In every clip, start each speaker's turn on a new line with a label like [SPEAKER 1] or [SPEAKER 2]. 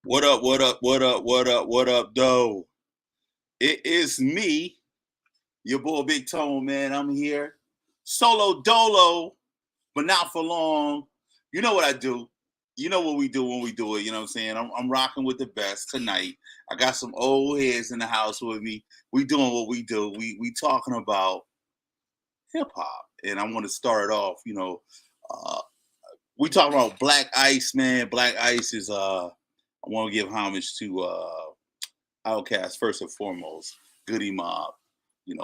[SPEAKER 1] What up, what up, what up, what up, what up, though? It is me, your boy Big Tone, man. I'm here. Solo dolo, but not for long. You know what I do. You know what we do when we do it. You know what I'm saying? I'm rocking with the best tonight. I got some old heads in the house with me. We doing what we do. We talking about hip hop. And I want to start off, we talking about Black Ice, man. Black Ice is I want to give homage to Outkast first and foremost, Goody Mob.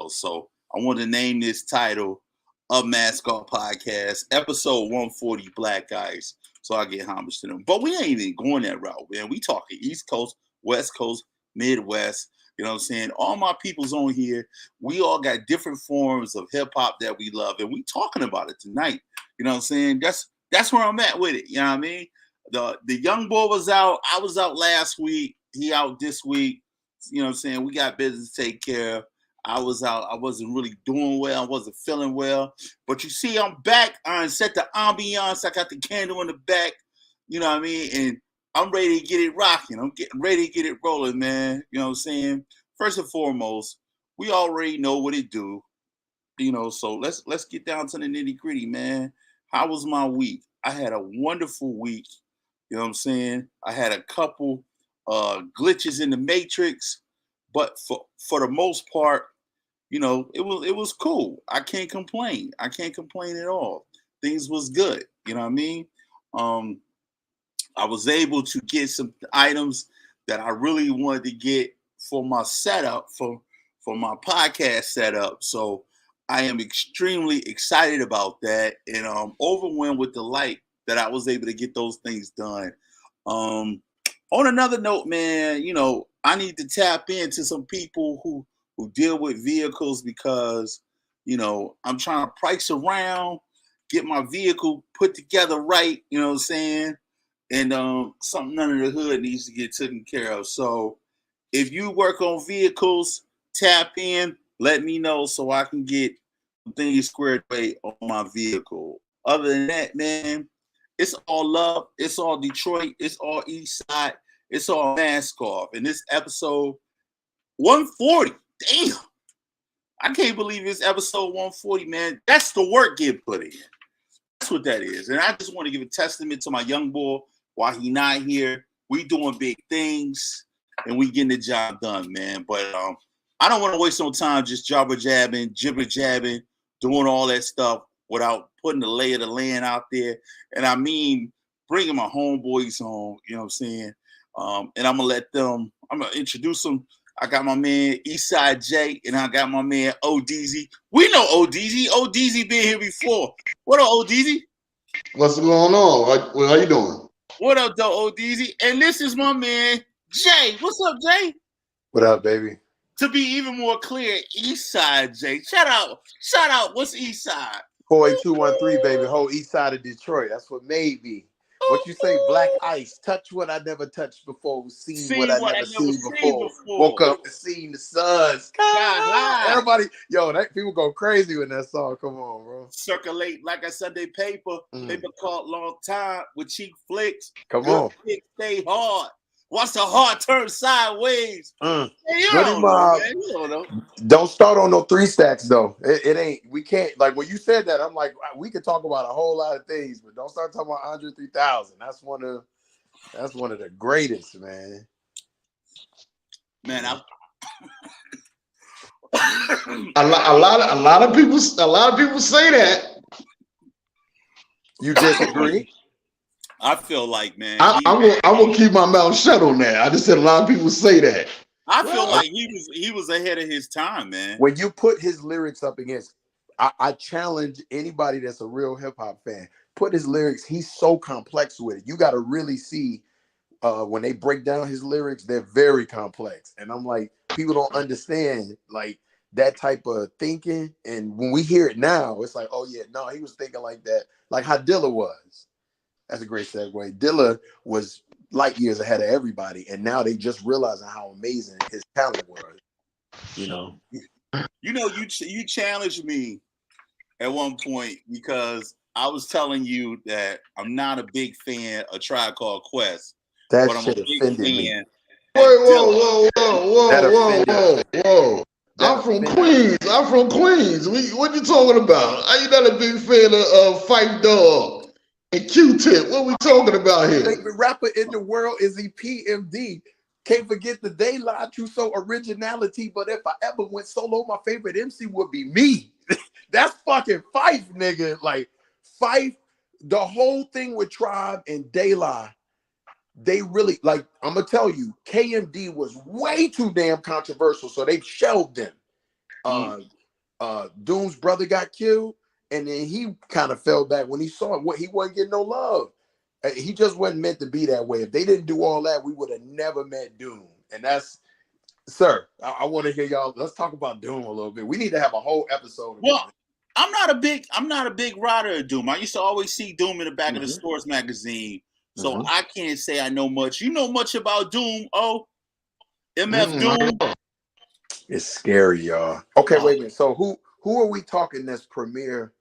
[SPEAKER 1] So I want to name this title of Mascot Podcast, episode 140, Black Ice. So I get homage to them. But we ain't even going that route, man. We talking East Coast, West Coast, Midwest. You know what I'm saying? All my people's on here. We all got different forms of hip hop that we love, and we talking about it tonight. You know what I'm saying? That's where I'm at with it. You know what I mean? The young boy was out. I was out last week. He out this week. You know what I'm saying? We got business to take care of. I was out. I wasn't really doing well. I wasn't feeling well. But you see, I'm back. I set the ambiance. I got the candle in the back. You know what I mean? And I'm ready to get it rocking. I'm getting ready to get it rolling, man. You know what I'm saying? First and foremost, we already know what it do. So let's get down to the nitty-gritty, man. How was my week? I had a wonderful week. You know what I'm saying? I had a couple glitches in the matrix, but for the most part, it was cool. I can't complain. I can't complain at all. Things was good. You know what I mean? I was able to get some items that I really wanted to get for my setup, for my podcast setup. So I am extremely excited about that, and overwhelmed with delight that I was able to get those things done. On another note, man, I need to tap into some people who deal with vehicles because, I'm trying to price around, get my vehicle put together right, you know what I'm saying? And something under the hood needs to get taken care of. So if you work on vehicles, tap in, let me know so I can get things squared away on my vehicle. Other than that, man, it's all love. It's all Detroit. It's all East Side. It's all mask off. And this episode 140. Damn. I can't believe it's episode 140, man. That's the work getting put in. That's what that is. And I just want to give a testament to my young boy while he not here. We doing big things and we getting the job done, man. But I don't want to waste no time just jibber jabbing, doing all that stuff without putting the lay of the land out there. And I mean, bringing my homeboys home, you know what I'm saying? And I'm going to introduce them. I got my man Eastside J, and I got my man ODZ. We know ODZ. ODZ been here before. What up, ODZ?
[SPEAKER 2] What's going on? How you doing?
[SPEAKER 1] What up, though, ODZ? And this is my man Jay. What's up, Jay?
[SPEAKER 3] What up, baby?
[SPEAKER 1] To be even more clear, Eastside J. Shout out. What's Eastside?
[SPEAKER 3] 48213, baby. Whole east side of Detroit. That's what made me. What you say, Black Ice? Touch what I never touched before. Seen what I never seen before. Woke up and seen the suns. Everybody, that people go crazy when that song come on, bro.
[SPEAKER 1] Circulate like a Sunday paper. Paper caught long time with cheap flicks.
[SPEAKER 3] Come on.
[SPEAKER 1] Flicks stay hard. Watch the heart turn sideways.
[SPEAKER 3] Hey, you don't know. Don't start on no 3 stacks though. It ain't. We can't. Like when you said that, I'm like, we could talk about a whole lot of things, but don't start talking about Andre 3000. That's one of the greatest, man.
[SPEAKER 1] Man,
[SPEAKER 2] a lot of people say that.
[SPEAKER 3] You disagree?
[SPEAKER 1] I feel like, man,
[SPEAKER 2] I will keep my mouth shut on that. I just said a lot of people say that.
[SPEAKER 1] I feel like he was ahead of his time, man.
[SPEAKER 3] When you put his lyrics up against, I challenge anybody that's a real hip hop fan. Put his lyrics. He's so complex with it. You got to really see when they break down his lyrics. They're very complex, and I'm like, people don't understand like that type of thinking. And when we hear it now, it's like, oh yeah, no, he was thinking like that, like how Dilla was. That's a great segue. Dilla was light years ahead of everybody, and now they just realizing how amazing his talent was.
[SPEAKER 1] You challenged me at one point because I was telling you that I'm not a big fan of Tribe Called Quest,
[SPEAKER 3] That
[SPEAKER 1] but I'm a
[SPEAKER 3] shit
[SPEAKER 1] big
[SPEAKER 3] offended me.
[SPEAKER 1] fan
[SPEAKER 2] Wait,
[SPEAKER 1] of
[SPEAKER 2] whoa,
[SPEAKER 1] Dilla.
[SPEAKER 2] whoa, whoa,
[SPEAKER 3] That
[SPEAKER 2] whoa,
[SPEAKER 3] offended
[SPEAKER 2] whoa,
[SPEAKER 3] me.
[SPEAKER 2] whoa.
[SPEAKER 3] That
[SPEAKER 2] I'm from
[SPEAKER 3] offended me.
[SPEAKER 2] Queens. I'm from Queens. What you talking about? Are you not a big fan of Fight Dog and Q-Tip? What we talking about here?
[SPEAKER 3] Favorite rapper in the world is PMD. Can't forget the They Lied to So originality. But if I ever went solo, my favorite MC would be me. That's fucking Fife, nigga. Like Fife, the whole thing with Tribe and De La, they really like. I'm gonna tell you, KMD was way too damn controversial, so they shelved him. Doom's brother got killed, and then he kind of fell back when he saw what he wasn't getting no love. He just wasn't meant to be that way. If they didn't do all that, we would have never met Doom. And that's, sir, I want to hear y'all. Let's talk about Doom a little bit. We need to have a whole episode.
[SPEAKER 1] Well, I'm not a big rider of Doom. I used to always see Doom in the back of the Sports magazine, so I can't say I know much. You know much about Doom? Oh, MF Doom.
[SPEAKER 3] It's scary, y'all. Okay, wait a minute. So who are we talking that's premier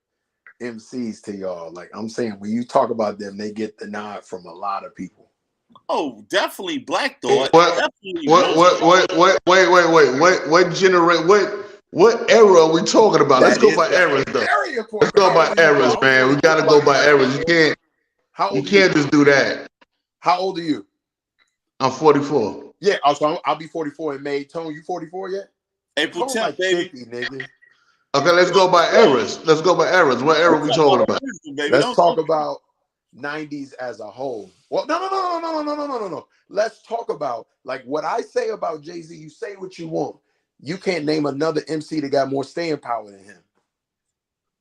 [SPEAKER 3] MCs to y'all? Like I'm saying, when you talk about them, they get the nod from a lot of people.
[SPEAKER 1] Oh, definitely Black Thought.
[SPEAKER 2] What era are we talking about? Let's go by eras, though. Let's go by eras, man. We gotta go by eras. You can't just do that.
[SPEAKER 3] How old are you?
[SPEAKER 2] I'm 44.
[SPEAKER 3] Yeah, I'll be 44 in May. Tone, you 44 yet?
[SPEAKER 1] April 10th,
[SPEAKER 3] like
[SPEAKER 1] baby.
[SPEAKER 3] 50, nigga.
[SPEAKER 2] Okay, let's go by eras. Let's go by eras. What era are we talking about?
[SPEAKER 3] Let's talk about 90s as a whole. Well, no. Let's talk about like what I say about Jay-Z. You say what you want. You can't name another MC that got more staying power than him.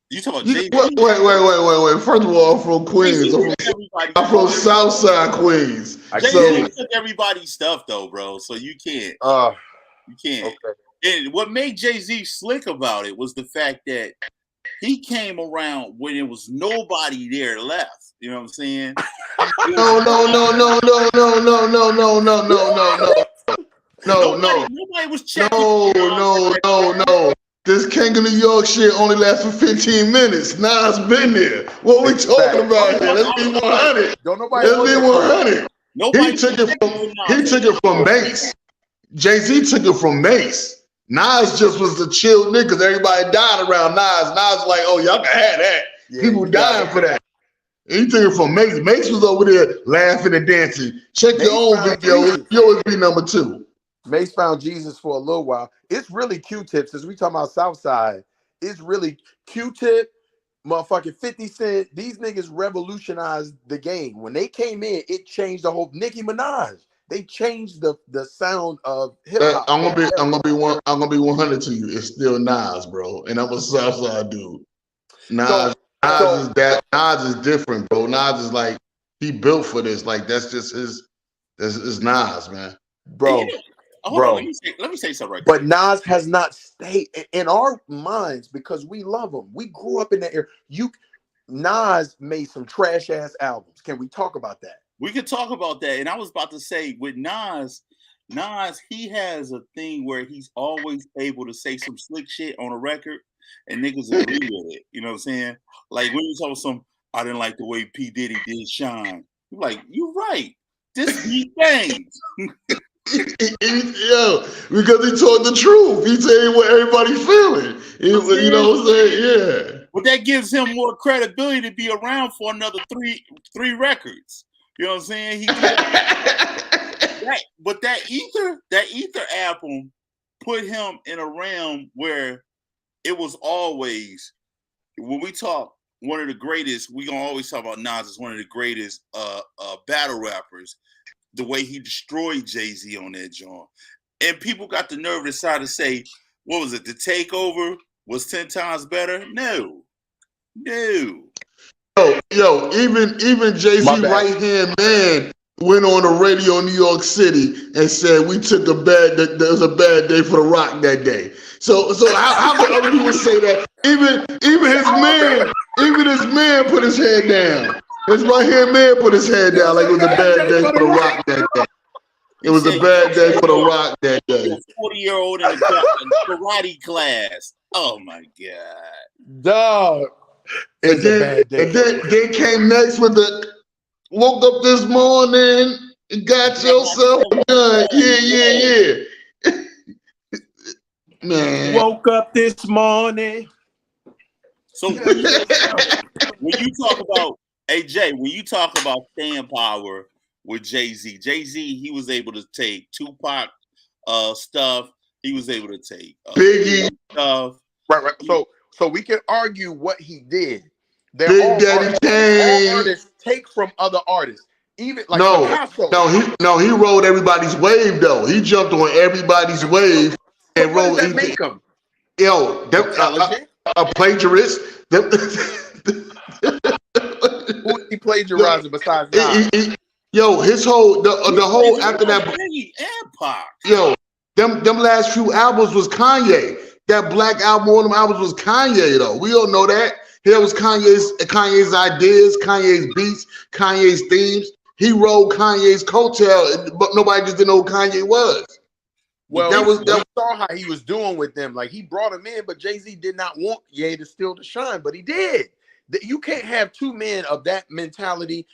[SPEAKER 1] You talking about Jay-Z?
[SPEAKER 2] Wait. First of all, I'm from Queens. I'm from Southside Queens.
[SPEAKER 1] Jay-Z took everybody's stuff though, bro. So you can't. You can't. Okay. And what made Jay-Z slick about it was the fact that he came around when there was nobody there left. You know what I'm saying?
[SPEAKER 2] No.
[SPEAKER 1] Nobody was checking.
[SPEAKER 2] No. This King of New York shit only lasts for 15 minutes. Nas been there. What we talking about here? Let's be 100. Let's be 100. He took it from Mace. Jay-Z took it from Mace. Nas just was the chill nigga because everybody died around Nas. Nas was like, oh, y'all can have that. Yeah, people dying for that. He took it from Mace. Mace was over there laughing and dancing. Check your own video. You always be number 2.
[SPEAKER 3] Mace found Jesus for a little while. It's really Q-Tip. Since we talking about Southside, it's really Q-Tip, motherfucking 50 Cent. These niggas revolutionized the game. When they came in, it changed the whole. Nicki Minaj. They changed the sound of hip hop.
[SPEAKER 2] I'm gonna be 100 to you. It's still Nas, bro, and I'm a Southside dude. Nas is different, bro. Nas is like he built for this. Like that's just his. That's Nas, man.
[SPEAKER 3] Bro.
[SPEAKER 1] Hold on, let me say something right
[SPEAKER 3] But Nas has not stayed in our minds because we love him. We grew up in that era. Nas made some trash ass albums. Can we talk about that?
[SPEAKER 1] We could talk about that. And I was about to say with Nas, he has a thing where he's always able to say some slick shit on a record and niggas agree with it. You know what I'm saying? Like when you talk I didn't like the way P. Diddy did Shine. You're like, you're right. This be things.
[SPEAKER 2] Yo, because he told the truth. He said what everybody feeling. You know what I'm saying? Yeah.
[SPEAKER 1] But that gives him more credibility to be around for another three records. You know what I'm saying? But that Ether album put him in a realm where it was always, when we talk one of the greatest, we gonna always talk about Nas as one of the greatest battle rappers. The way he destroyed Jay-Z on that joint. And people got the nerve to decide to say, what was it? The Takeover was 10 times better? No.
[SPEAKER 2] Yo, even Jay-Z right-hand man went on the radio in New York City and said there was a bad day for The Rock that day. So how can other people say that? Even his man put his head down. His right-hand man put his head down like it was a bad day for The Rock that day. It was a bad day for The Rock that day.
[SPEAKER 1] A 40-year-old in a karate class. Oh my God.
[SPEAKER 3] Dog.
[SPEAKER 2] And then came next with the woke up this morning Got yourself a gun. Yeah. Man.
[SPEAKER 3] Woke up this morning.
[SPEAKER 1] So when you talk about AJ, when you talk about staying power with Jay-Z, he was able to take Tupac stuff. He was able to take
[SPEAKER 2] Biggie
[SPEAKER 1] stuff.
[SPEAKER 3] Right. So we can argue what he did.
[SPEAKER 2] Big Daddy Kane.
[SPEAKER 3] All artists take from other artists. Even like
[SPEAKER 2] he rode everybody's wave though. He jumped on everybody's wave and
[SPEAKER 3] what
[SPEAKER 2] rode.
[SPEAKER 3] Does that make him?
[SPEAKER 2] Yo, a plagiarist.
[SPEAKER 3] Who he plagiarizing besides Nas?
[SPEAKER 2] Yo, his whole the whole after that. Yo, them last few albums was Kanye. That Black album, all them albums was Kanye though. We all know that. That was Kanye's ideas, Kanye's beats, Kanye's themes. He rode Kanye's coattail, but nobody just didn't know who Kanye was.
[SPEAKER 3] Well, we saw how he was doing with them. Like he brought him in, but Jay-Z did not want Ye to steal the shine, but he did. You can't have two men of that mentality.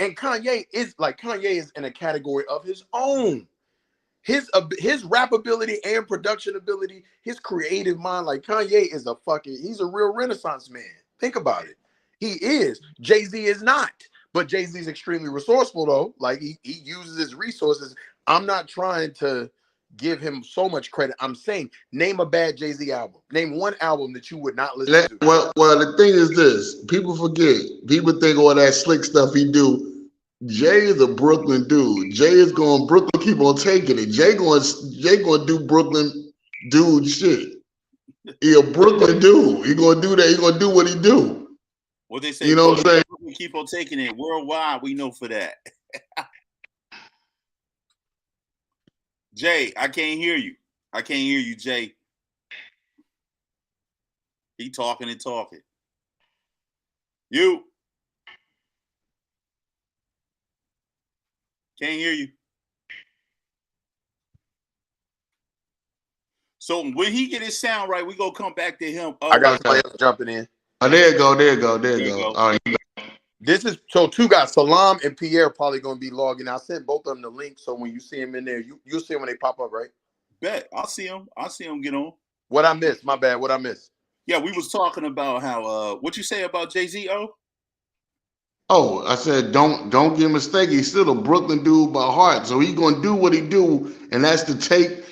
[SPEAKER 3] And Kanye is in a category of his own. His rap ability and production ability, his creative mind, like Kanye is he's a real Renaissance man. Think about it. He is. Jay-Z is not. But Jay-Z is extremely resourceful though. Like he uses his resources. I'm not trying to give him so much credit. I'm saying name a bad Jay-Z album. Name one album that you would not listen to.
[SPEAKER 2] Well, the thing is this. People forget. People think all that slick stuff he do. Jay is a Brooklyn dude. Jay is going Brooklyn, keep on taking it. Jay going do Brooklyn dude shit. He a Brooklyn dude. He gonna do that. He gonna do what he do.
[SPEAKER 1] What they say,
[SPEAKER 2] you know what I'm saying?
[SPEAKER 1] We keep on taking it worldwide. We know for that. Jay, I can't hear you. I can't hear you, Jay. He talking and talking. You. Can't hear you. So when he get his sound right, we gonna come back to him.
[SPEAKER 3] I got somebody else jumping in.
[SPEAKER 2] Oh, there you go. All right.
[SPEAKER 3] This is so two guys, Salam and Pierre, probably gonna be logging. I sent both of them the link, so when you see them in there, you'll see them when they pop up, right?
[SPEAKER 1] Bet. I'll see him get on.
[SPEAKER 3] What I missed? My bad. What I missed?
[SPEAKER 1] Yeah, we was talking about how what you say about Jay-Z,
[SPEAKER 2] Oh, I said don't get mistaken. He's still a Brooklyn dude by heart. So he's gonna do what he do, and that's to take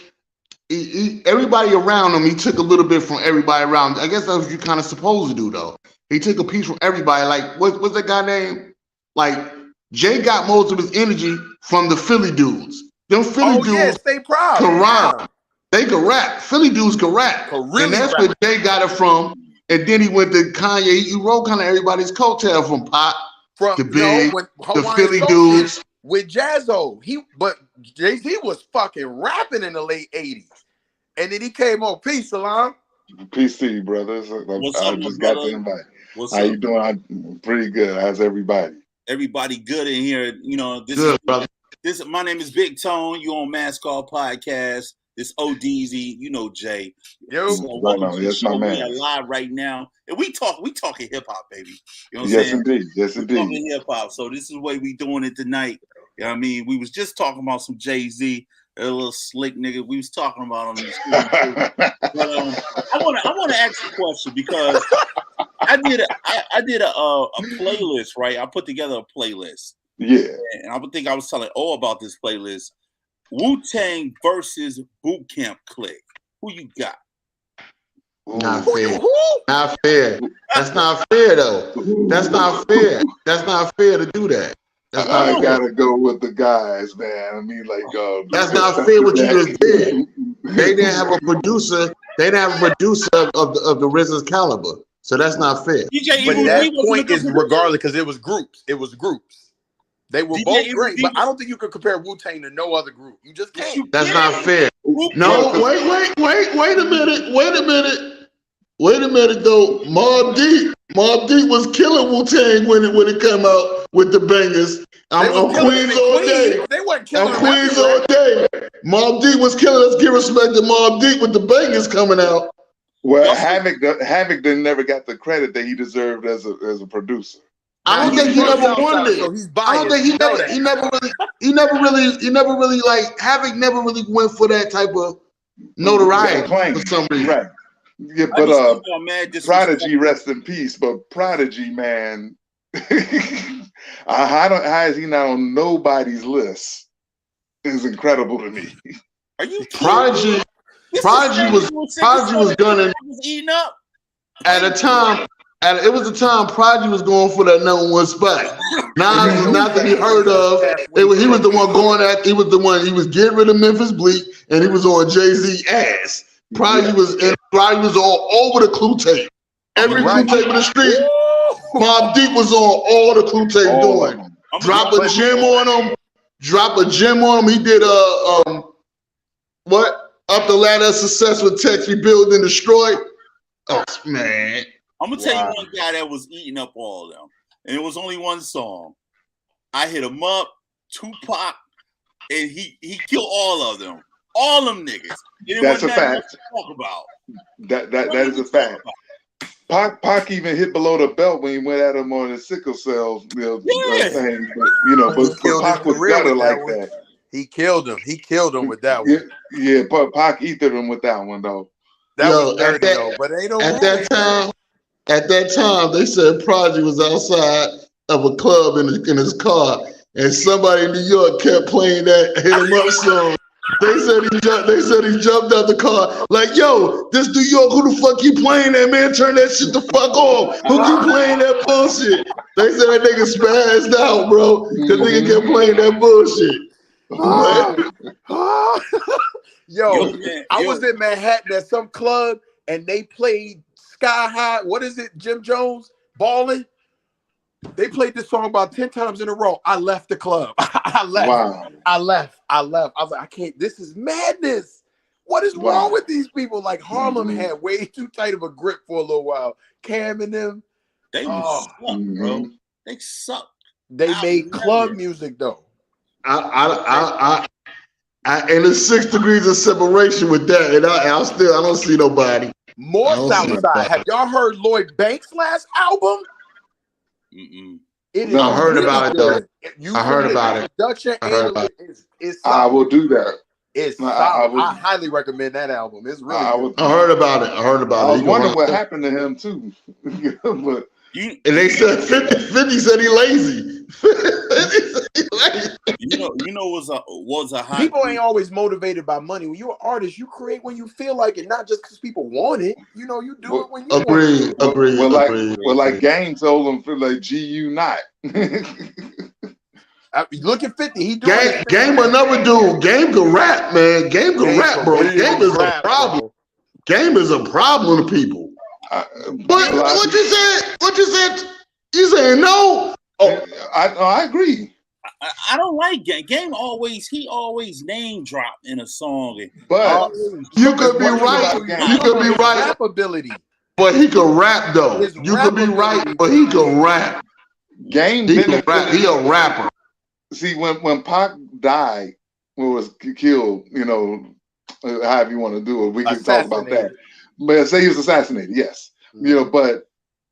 [SPEAKER 2] everybody around him. He took a little bit from everybody around. I guess that's what you're kind of supposed to do, though. He took a piece from everybody. Like what's that guy name? Like Jay got most of his energy from the Philly dudes. Them Philly dudes
[SPEAKER 3] stay proud.
[SPEAKER 2] Can rap. They can rap. Philly dudes can rap, and that's where Jay got it from. And then he went to Kanye. He wrote kind of everybody's coattail from Pop. The Big, the Philly dudes
[SPEAKER 3] with Jazzo. But Jay-Z was fucking rapping in the late 80s. And then he came on. Peace, Salam.
[SPEAKER 4] Peace to you, brothers. I just got the invite. How you doing? I'm pretty good. How's everybody?
[SPEAKER 1] Everybody good in here. You know, my name is Big Tone. You on Mask Off Podcast. This ODZ, you know Jay.
[SPEAKER 3] Yo,
[SPEAKER 4] yes, my man.
[SPEAKER 1] We are live right now, and we talking hip hop, baby. You know what I'm
[SPEAKER 4] yes,
[SPEAKER 1] saying?
[SPEAKER 4] Indeed. Yes, indeed.
[SPEAKER 1] Talking hip hop. So this is the way we doing it tonight. You know what I mean? We was just talking about some Jay-Z, a little slick nigga. We was talking about him. But, I want to ask a question because I did a playlist, right? I put together a playlist.
[SPEAKER 4] Yeah.
[SPEAKER 1] And I think I was telling about this playlist. Wu-Tang versus Boot Camp Clique. Who you got?
[SPEAKER 2] Not fair. Not fair. That's not fair, though. That's not fair. That's not fair to do that.
[SPEAKER 4] I gotta go with the guys, man. I mean, like,
[SPEAKER 2] that's not fair what you just did. They didn't have a producer. They didn't have a producer of the RZA's caliber. So that's not fair.
[SPEAKER 3] But that point is regardless because it was groups. It was groups. They were both great, but I don't think you could compare Wu-Tang to no other group. You just can't.
[SPEAKER 2] That's not fair. No, wait a minute. Wait a minute, though. Mobb Deep was killing Wu-Tang when it came out with the bangers. I'm Queens all day.
[SPEAKER 3] They weren't killing.
[SPEAKER 2] I'm Queens all day. Mobb Deep was killing. Let's give respect to Mobb Deep with the bangers coming out.
[SPEAKER 4] Well, Havoc never got the credit that he deserved as a producer.
[SPEAKER 2] I don't think he ever won it.
[SPEAKER 3] So he's biased.
[SPEAKER 2] I don't think he never really like Havoc never really went for that type of notoriety for some reason.
[SPEAKER 4] Right. Yeah, but Prodigy, rest in peace. But Prodigy, man, how is he not on nobody's list? Is incredible to me.
[SPEAKER 1] Are you
[SPEAKER 2] Prodigy was gunning
[SPEAKER 1] eating up
[SPEAKER 2] at a time. It was the time Prodigy was going for that #1 spot. Nas was not to be heard of. He was the one going at. He was the one. He was getting rid of Memphis Bleak, and he was on Jay-Z ass. Prodigy was all over the Clue tape. Every Clue tape in the street. Mobb Deep was on all the Clue tape doing. Drop a gem on him. He did what? Up the Ladder of Success with Text Rebuild and Destroy. Oh man.
[SPEAKER 1] I'm gonna tell you one guy that was eating up all of them, and it was only one song. I hit him up, Tupac, and he killed all of them, all them niggas.
[SPEAKER 4] That's a fact.
[SPEAKER 1] To talk about.
[SPEAKER 4] That is a fact. Pac even hit below the belt when he went at him on the sickle cell thing. But, but Pac was better like that.
[SPEAKER 3] He killed him. He killed him with that one.
[SPEAKER 4] Yeah, but Pac ethered him with that one though.
[SPEAKER 3] That was dirty though. But ain't no
[SPEAKER 2] At that time, they said Prodigy was outside of a club in his car, and somebody in New York kept playing that "Hit 'Em Up" song. They said he jumped out the car like, "Yo, this New York, who the fuck keep playing that, man? Turn that shit the fuck off. Who keep playing that bullshit?" They said that nigga spazzed out, bro, because nigga kept playing that bullshit.
[SPEAKER 3] Yo, I was in Manhattan at some club, and they played Sky High. What is it? Jim Jones, Ballin'. They played this song about 10 times in a row. I left the club. I left.
[SPEAKER 4] Wow.
[SPEAKER 3] I left. I was like, I can't. This is madness. What is wrong with these people? Like Harlem had way too tight of a grip for a little while. Cam and them.
[SPEAKER 1] They suck, bro. They suck.
[SPEAKER 3] They made club music though.
[SPEAKER 2] And it's 6 degrees of separation with that, and I don't see nobody.
[SPEAKER 3] More Southside. Have y'all heard Lloyd Banks' last album?
[SPEAKER 2] I heard about it though. I heard about it.
[SPEAKER 3] Production is
[SPEAKER 4] I will do that.
[SPEAKER 3] It's solid. I highly recommend that album. It's really good.
[SPEAKER 2] I heard about it. I
[SPEAKER 4] was wondering what happened to him too. But
[SPEAKER 2] and they said 50 said he lazy.
[SPEAKER 1] You know was a high.
[SPEAKER 3] People ain't always motivated by money. When you're an artist, you create when you feel like it, not just because people want it. You know, you do it when you want it.
[SPEAKER 2] Agree.
[SPEAKER 4] Like Game told him, feel like GU not.
[SPEAKER 3] Look at 50. He doing
[SPEAKER 2] Game another dude. Game can rap, man. Game can rap, bro. Game is a problem. Game is a problem to people. But what you said? What you said? You saying no?
[SPEAKER 4] Oh, I agree.
[SPEAKER 1] I don't like Game. Game always name drop in a song.
[SPEAKER 2] But you could be right. You could be right.
[SPEAKER 3] Rap ability.
[SPEAKER 2] But he can rap though. You could be right, but he can rap.
[SPEAKER 4] Game.
[SPEAKER 2] He can rap. He a rapper.
[SPEAKER 4] See, when Pac died, was killed, however you want to do it, we can talk about that. But say he was assassinated, yes. But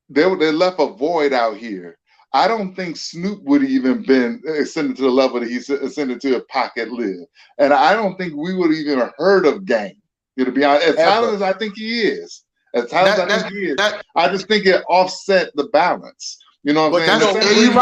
[SPEAKER 4] they left a void out here. I don't think Snoop would have even been ascended to the level that he ascended to if Pac had lived. And I don't think we would have even heard of Game. To be honest, as talented as I think he is, I just think it offset the balance. You know what I'm saying?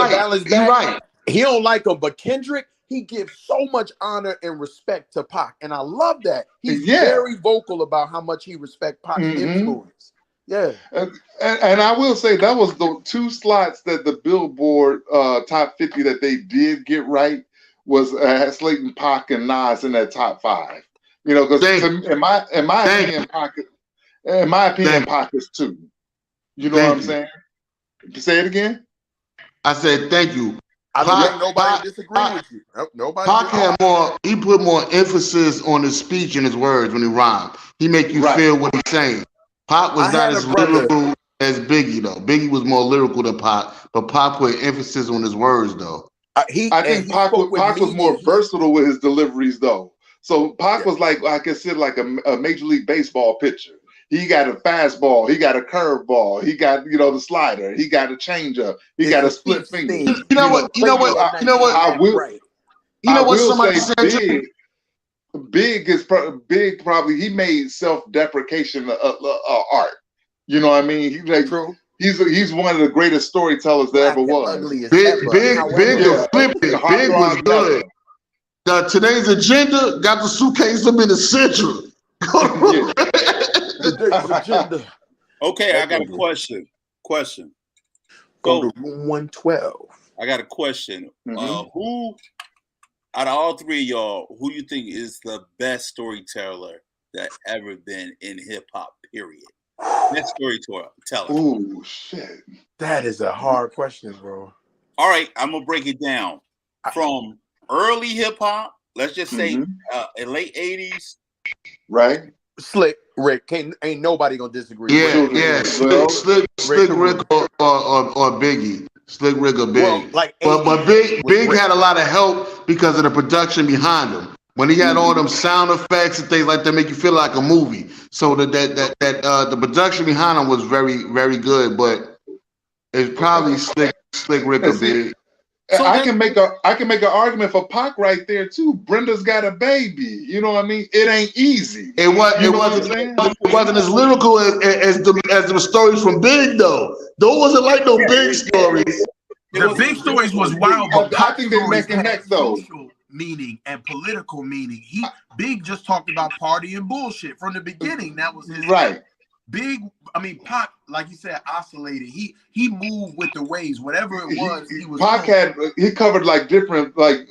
[SPEAKER 2] You're right.
[SPEAKER 3] He don't like him, but Kendrick, he gives so much honor and respect to Pac, and I love that. He's very vocal about how much he respects Pac's influence. Yeah,
[SPEAKER 4] and I will say that was the 2 slots that the Billboard top 50 that they did get right was slating Pac and Nas in that top 5. Because in my opinion, Pac is 2. You know what I'm saying? Say it again.
[SPEAKER 2] I said thank you.
[SPEAKER 3] I don't think nobody disagree with you. Nobody.
[SPEAKER 2] Pac had more. He put more emphasis on his speech and his words when he rhymed. He make you feel what he's saying. Pac was not as lyrical as Biggie though. Biggie was more lyrical than Pac, but Pac put emphasis on his words though.
[SPEAKER 4] I think Pac was more versatile with his deliveries though. So Pac was like, I consider like a Major League Baseball pitcher. He got a fastball. He got a curveball. He got, you know, the slider. He got a changeup. He got a split finger.
[SPEAKER 2] You know what? You know what? You know what?
[SPEAKER 4] I will.
[SPEAKER 2] Right. You know what? Somebody
[SPEAKER 4] say
[SPEAKER 2] said
[SPEAKER 4] Big probably he made self-deprecation art. You know what I mean? He like
[SPEAKER 3] True.
[SPEAKER 4] He's one of the greatest storytellers there ever was.
[SPEAKER 2] Big to flip it. Big was good. Today's agenda got the suitcase up in the central.
[SPEAKER 3] Today's agenda.
[SPEAKER 1] Okay, I got a question.
[SPEAKER 3] Go to room 112.
[SPEAKER 1] I got a question. Who, out of all three of y'all, who you think is the best storyteller that ever been in hip hop? Period. Best storyteller.
[SPEAKER 4] Oh shit,
[SPEAKER 3] that is a hard question, bro.
[SPEAKER 1] All right, I'm gonna break it down from early hip hop. Let's just say in late 80s.
[SPEAKER 4] Right.
[SPEAKER 3] Slick Rick. Ain't nobody gonna disagree.
[SPEAKER 2] Yeah. Slick Rick or Biggie. Slick Rick or Biggie. Well, but Big had a lot of help because of the production behind him. When he had all them sound effects and things like that, make you feel like a movie. So the production behind him was very, very good. But it's probably Slick Rick or Big.
[SPEAKER 4] So I can make an argument for Pac right there too. Brenda's got a baby. You know what I mean? It ain't easy.
[SPEAKER 2] It wasn't as lyrical as the stories from Big though. Those wasn't like no Big stories.
[SPEAKER 5] The Big stories was wild, but
[SPEAKER 4] I think they're neck and neck though.
[SPEAKER 5] Social meaning and political meaning. Big just talked about party and bullshit from the beginning. That was his
[SPEAKER 4] right.
[SPEAKER 5] Big, I mean, Pac, like you said, oscillated. He moved with the waves. Whatever it was, he was.
[SPEAKER 4] Pac he covered like different, but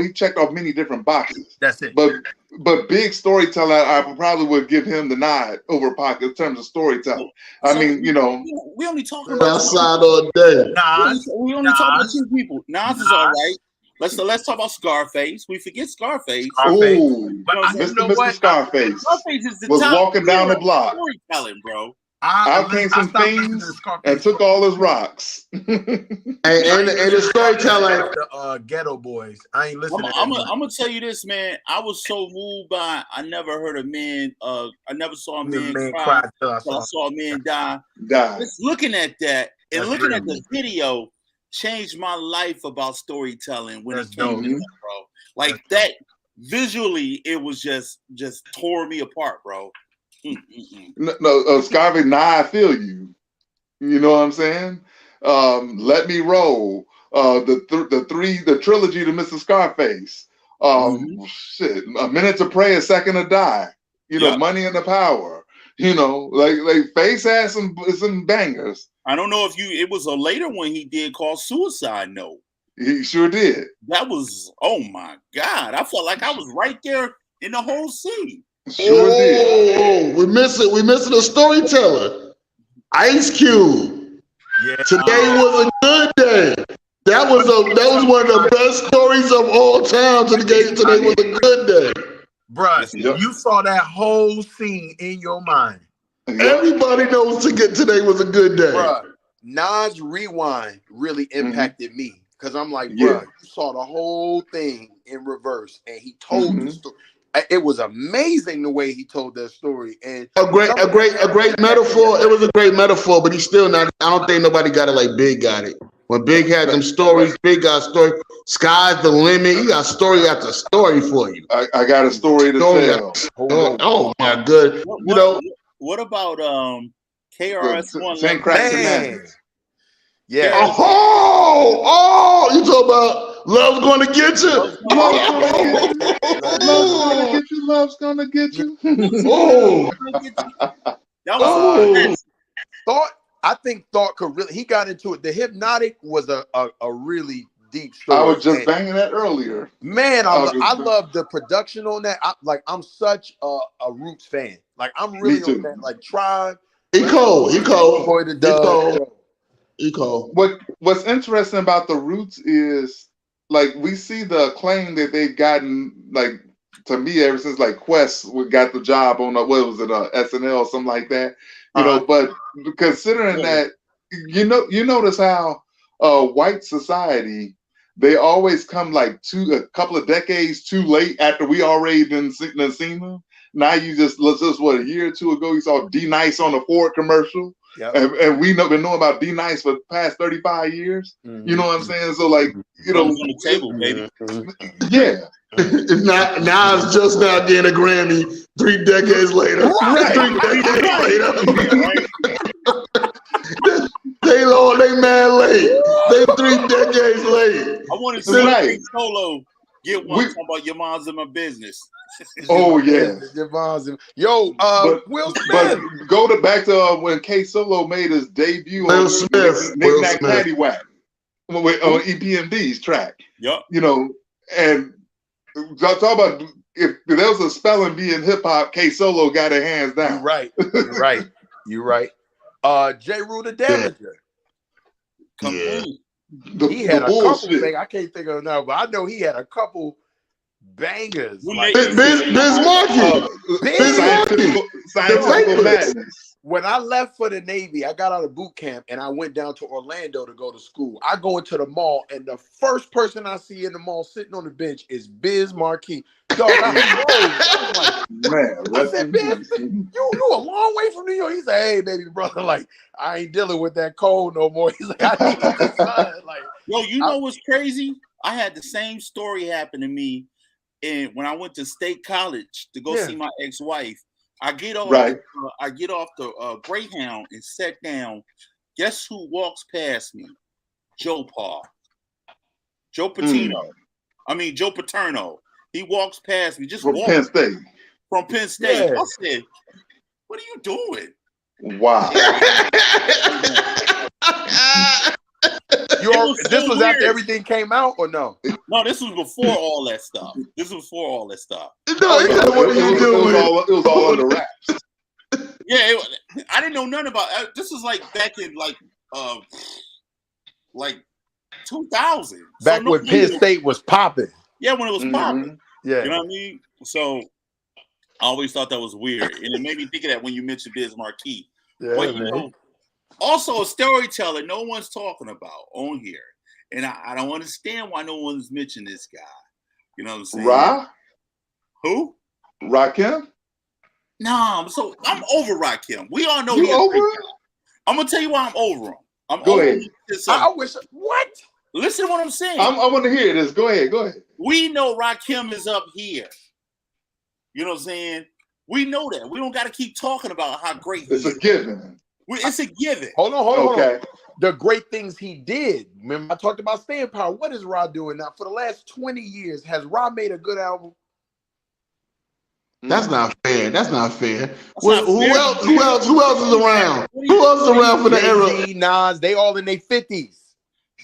[SPEAKER 4] he checked off many different boxes.
[SPEAKER 5] That's it.
[SPEAKER 4] But Big storyteller, I probably would give him the nod over Pac in terms of storytelling. I mean, you know,
[SPEAKER 1] we only talking about
[SPEAKER 2] outside all day.
[SPEAKER 1] We only talking about two people. Nas is all right. Let's talk about Scarface. We forget Scarface.
[SPEAKER 4] Ooh, Mr. Scarface.
[SPEAKER 1] Scarface is the
[SPEAKER 4] was
[SPEAKER 1] top
[SPEAKER 4] walking down the block.
[SPEAKER 1] Storytelling, bro.
[SPEAKER 4] Out came some things and took all his rocks.
[SPEAKER 2] and the storytelling.
[SPEAKER 3] The Ghetto Boys. I ain't listening.
[SPEAKER 1] I'm gonna tell you this, man. I was so moved by. I never heard a man. I never saw a man cry until I saw a man die. Just looking at that and looking at the video changed my life about storytelling when it came to that, bro. Like that visually, it was just tore me apart, bro.
[SPEAKER 4] No, Scarface, now I feel you. You know what I'm saying? Let Me Roll. The trilogy to Mr. Scarface. Shit, A Minute to Pray, A Second to Die. You know, Money and the Power. You know, like Face had some bangers.
[SPEAKER 1] I don't know if it was a later one he did called Suicide Note.
[SPEAKER 4] He sure did.
[SPEAKER 1] That was, oh my God. I felt like I was right there in the whole scene.
[SPEAKER 4] Sure did.
[SPEAKER 2] We're missing a storyteller. Ice Cube.
[SPEAKER 5] Yeah.
[SPEAKER 2] Today was a good day. That was one of the best stories of all time. Today was a good day.
[SPEAKER 5] Bruh, you saw that whole scene in your mind.
[SPEAKER 2] Everybody knows today was a good day.
[SPEAKER 3] Bruh, Nas Rewind really impacted me because I'm like, bruh, you saw the whole thing in reverse, and he told the story. It was amazing the way he told that story, and
[SPEAKER 2] a great metaphor. It was a great metaphor, but he's still not. I don't think nobody got it like Big got it. When Big had them stories, Big got a story. Sky's the limit. He got story after story for you.
[SPEAKER 4] I got a story to tell.
[SPEAKER 2] Oh my good.
[SPEAKER 1] What about KRS-One?
[SPEAKER 4] St. Crack.
[SPEAKER 3] Yeah.
[SPEAKER 2] Oh, you talk about Love's Gonna Get You?
[SPEAKER 4] Love's gonna get you.
[SPEAKER 3] Thought could really. He got into it. The Hypnotic was a really deep story.
[SPEAKER 4] I was just banging that earlier.
[SPEAKER 3] Man, I love the production on that. I'm such a Roots fan. Like I'm really on that. Like Tribe.
[SPEAKER 2] He cold.
[SPEAKER 4] What's interesting about the Roots is like we see the acclaim that they've gotten. Like to me, ever since like Quest got the job on SNL or something like that. You know, but considering that, you notice how white society, they always come like a couple of decades too late after we already done seen them. Now you just what, a year or two ago you saw D Nice on the Ford commercial.
[SPEAKER 3] Yep.
[SPEAKER 4] And we been knowing about D Nice for the past 35 years. You know what I'm saying? So like, you know,
[SPEAKER 1] on the table, baby.
[SPEAKER 4] Yeah.
[SPEAKER 2] now it's just now getting a Grammy 3 decades later.
[SPEAKER 4] Right.
[SPEAKER 2] 3 decades later. They mad late. They 3 decades late.
[SPEAKER 1] I want to see Solo get one talking about your mom's in my business.
[SPEAKER 4] Oh yeah.
[SPEAKER 3] Yo, Will Smith.
[SPEAKER 4] But go back to when K Solo made his debut on Knick Knack Paddywhack on EPMD's track.
[SPEAKER 1] Yep.
[SPEAKER 4] You know, and talk about if there was a spelling bee in hip hop, K Solo got her hands down.
[SPEAKER 3] You're right. J. Rue the Damager.
[SPEAKER 2] Yeah.
[SPEAKER 3] He had a couple things. I can't think of it now, but I know he had a couple bangers.
[SPEAKER 2] Like Biz Markie.
[SPEAKER 4] Scientific madness.
[SPEAKER 3] When I left for the Navy, I got out of boot camp and I went down to Orlando to go to school. I go into the mall and the first person I see in the mall sitting on the bench is Biz Markie. Dog, I said, Biz, you a long way from New York. He said, hey, baby brother, like, I ain't dealing with that cold no more. He's like, I need the sun. Like,
[SPEAKER 1] yo, you know what's crazy? I had the same story happen to me and when I went to State College to go see my ex-wife. I get off the Greyhound and sat down. Guess who walks past me? Joe Paterno. Joe Paterno. He walks past me. Just
[SPEAKER 4] from Penn State.
[SPEAKER 1] From Penn State. Yeah. I said, "What are you doing?"
[SPEAKER 4] Wow.
[SPEAKER 3] This was after everything came out, or no?
[SPEAKER 1] No, this was before all that stuff.
[SPEAKER 2] No,
[SPEAKER 4] what are you doing? It was all under wraps.
[SPEAKER 1] Yeah, I didn't know nothing about. This was like back in like 2000.
[SPEAKER 3] Back when Penn State was popping.
[SPEAKER 1] Yeah, when it was popping.
[SPEAKER 3] Yeah,
[SPEAKER 1] you know what I mean. So I always thought that was weird, and it made me think of that when you mentioned Biz Markie.
[SPEAKER 3] Yeah,
[SPEAKER 1] but, you know, also a storyteller no one's talking about on here. And I don't understand why no one's mentioned this guy. You know what I'm saying?
[SPEAKER 4] Ra?
[SPEAKER 1] Who?
[SPEAKER 4] Rakim?
[SPEAKER 1] No, so I'm over Rakim. We all know
[SPEAKER 4] you over him?
[SPEAKER 1] I'm gonna tell you why I'm over him.
[SPEAKER 4] Go ahead.
[SPEAKER 3] I wish what?
[SPEAKER 1] Listen to what I'm saying.
[SPEAKER 4] I want to hear this. Go ahead.
[SPEAKER 1] We know Rakim is up here. You know what I'm saying? We know that. We don't got to keep talking about how great he is.
[SPEAKER 4] It's a given.
[SPEAKER 1] It's a given.
[SPEAKER 3] Hold on. The great things he did. Remember, I talked about staying power. What is Ra doing now? For the last 20 years, has Ra made a good album?
[SPEAKER 2] That's not fair. Who else is around? Who else is around for the era?
[SPEAKER 3] Nas, they all in their 50s.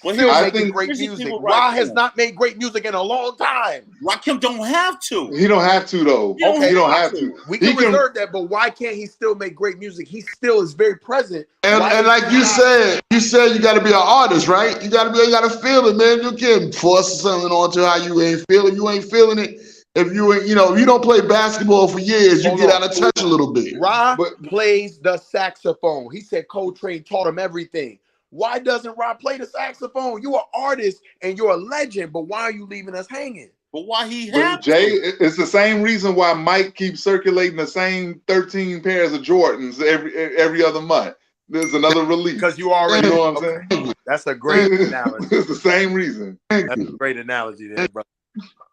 [SPEAKER 1] Well,
[SPEAKER 3] still making great music. Ra has not made great music in a long time.
[SPEAKER 1] Rakim don't have to.
[SPEAKER 4] He don't have to though. He don't have to.
[SPEAKER 3] We can reserve that, but why can't he still make great music? He still is very present.
[SPEAKER 2] And like you said you got to be an artist, right? You got to feel it, man. You can't force something onto how you ain't feeling. You ain't feeling it. If you ain't, if you don't play basketball for years, you get out of touch a little bit.
[SPEAKER 3] Ra plays the saxophone. He said Coltrane taught him everything. Why doesn't Ra play the saxophone? You're an artist and you're a legend, but why are you leaving us hanging?
[SPEAKER 1] But why he have
[SPEAKER 4] Jay, it's the same reason why Mike keeps circulating the same 13 pairs of Jordans every other month. There's another release.
[SPEAKER 3] Because you already
[SPEAKER 4] know what I'm saying?
[SPEAKER 3] That's a great analogy.
[SPEAKER 4] It's the same reason.
[SPEAKER 3] That's a great analogy there, bro.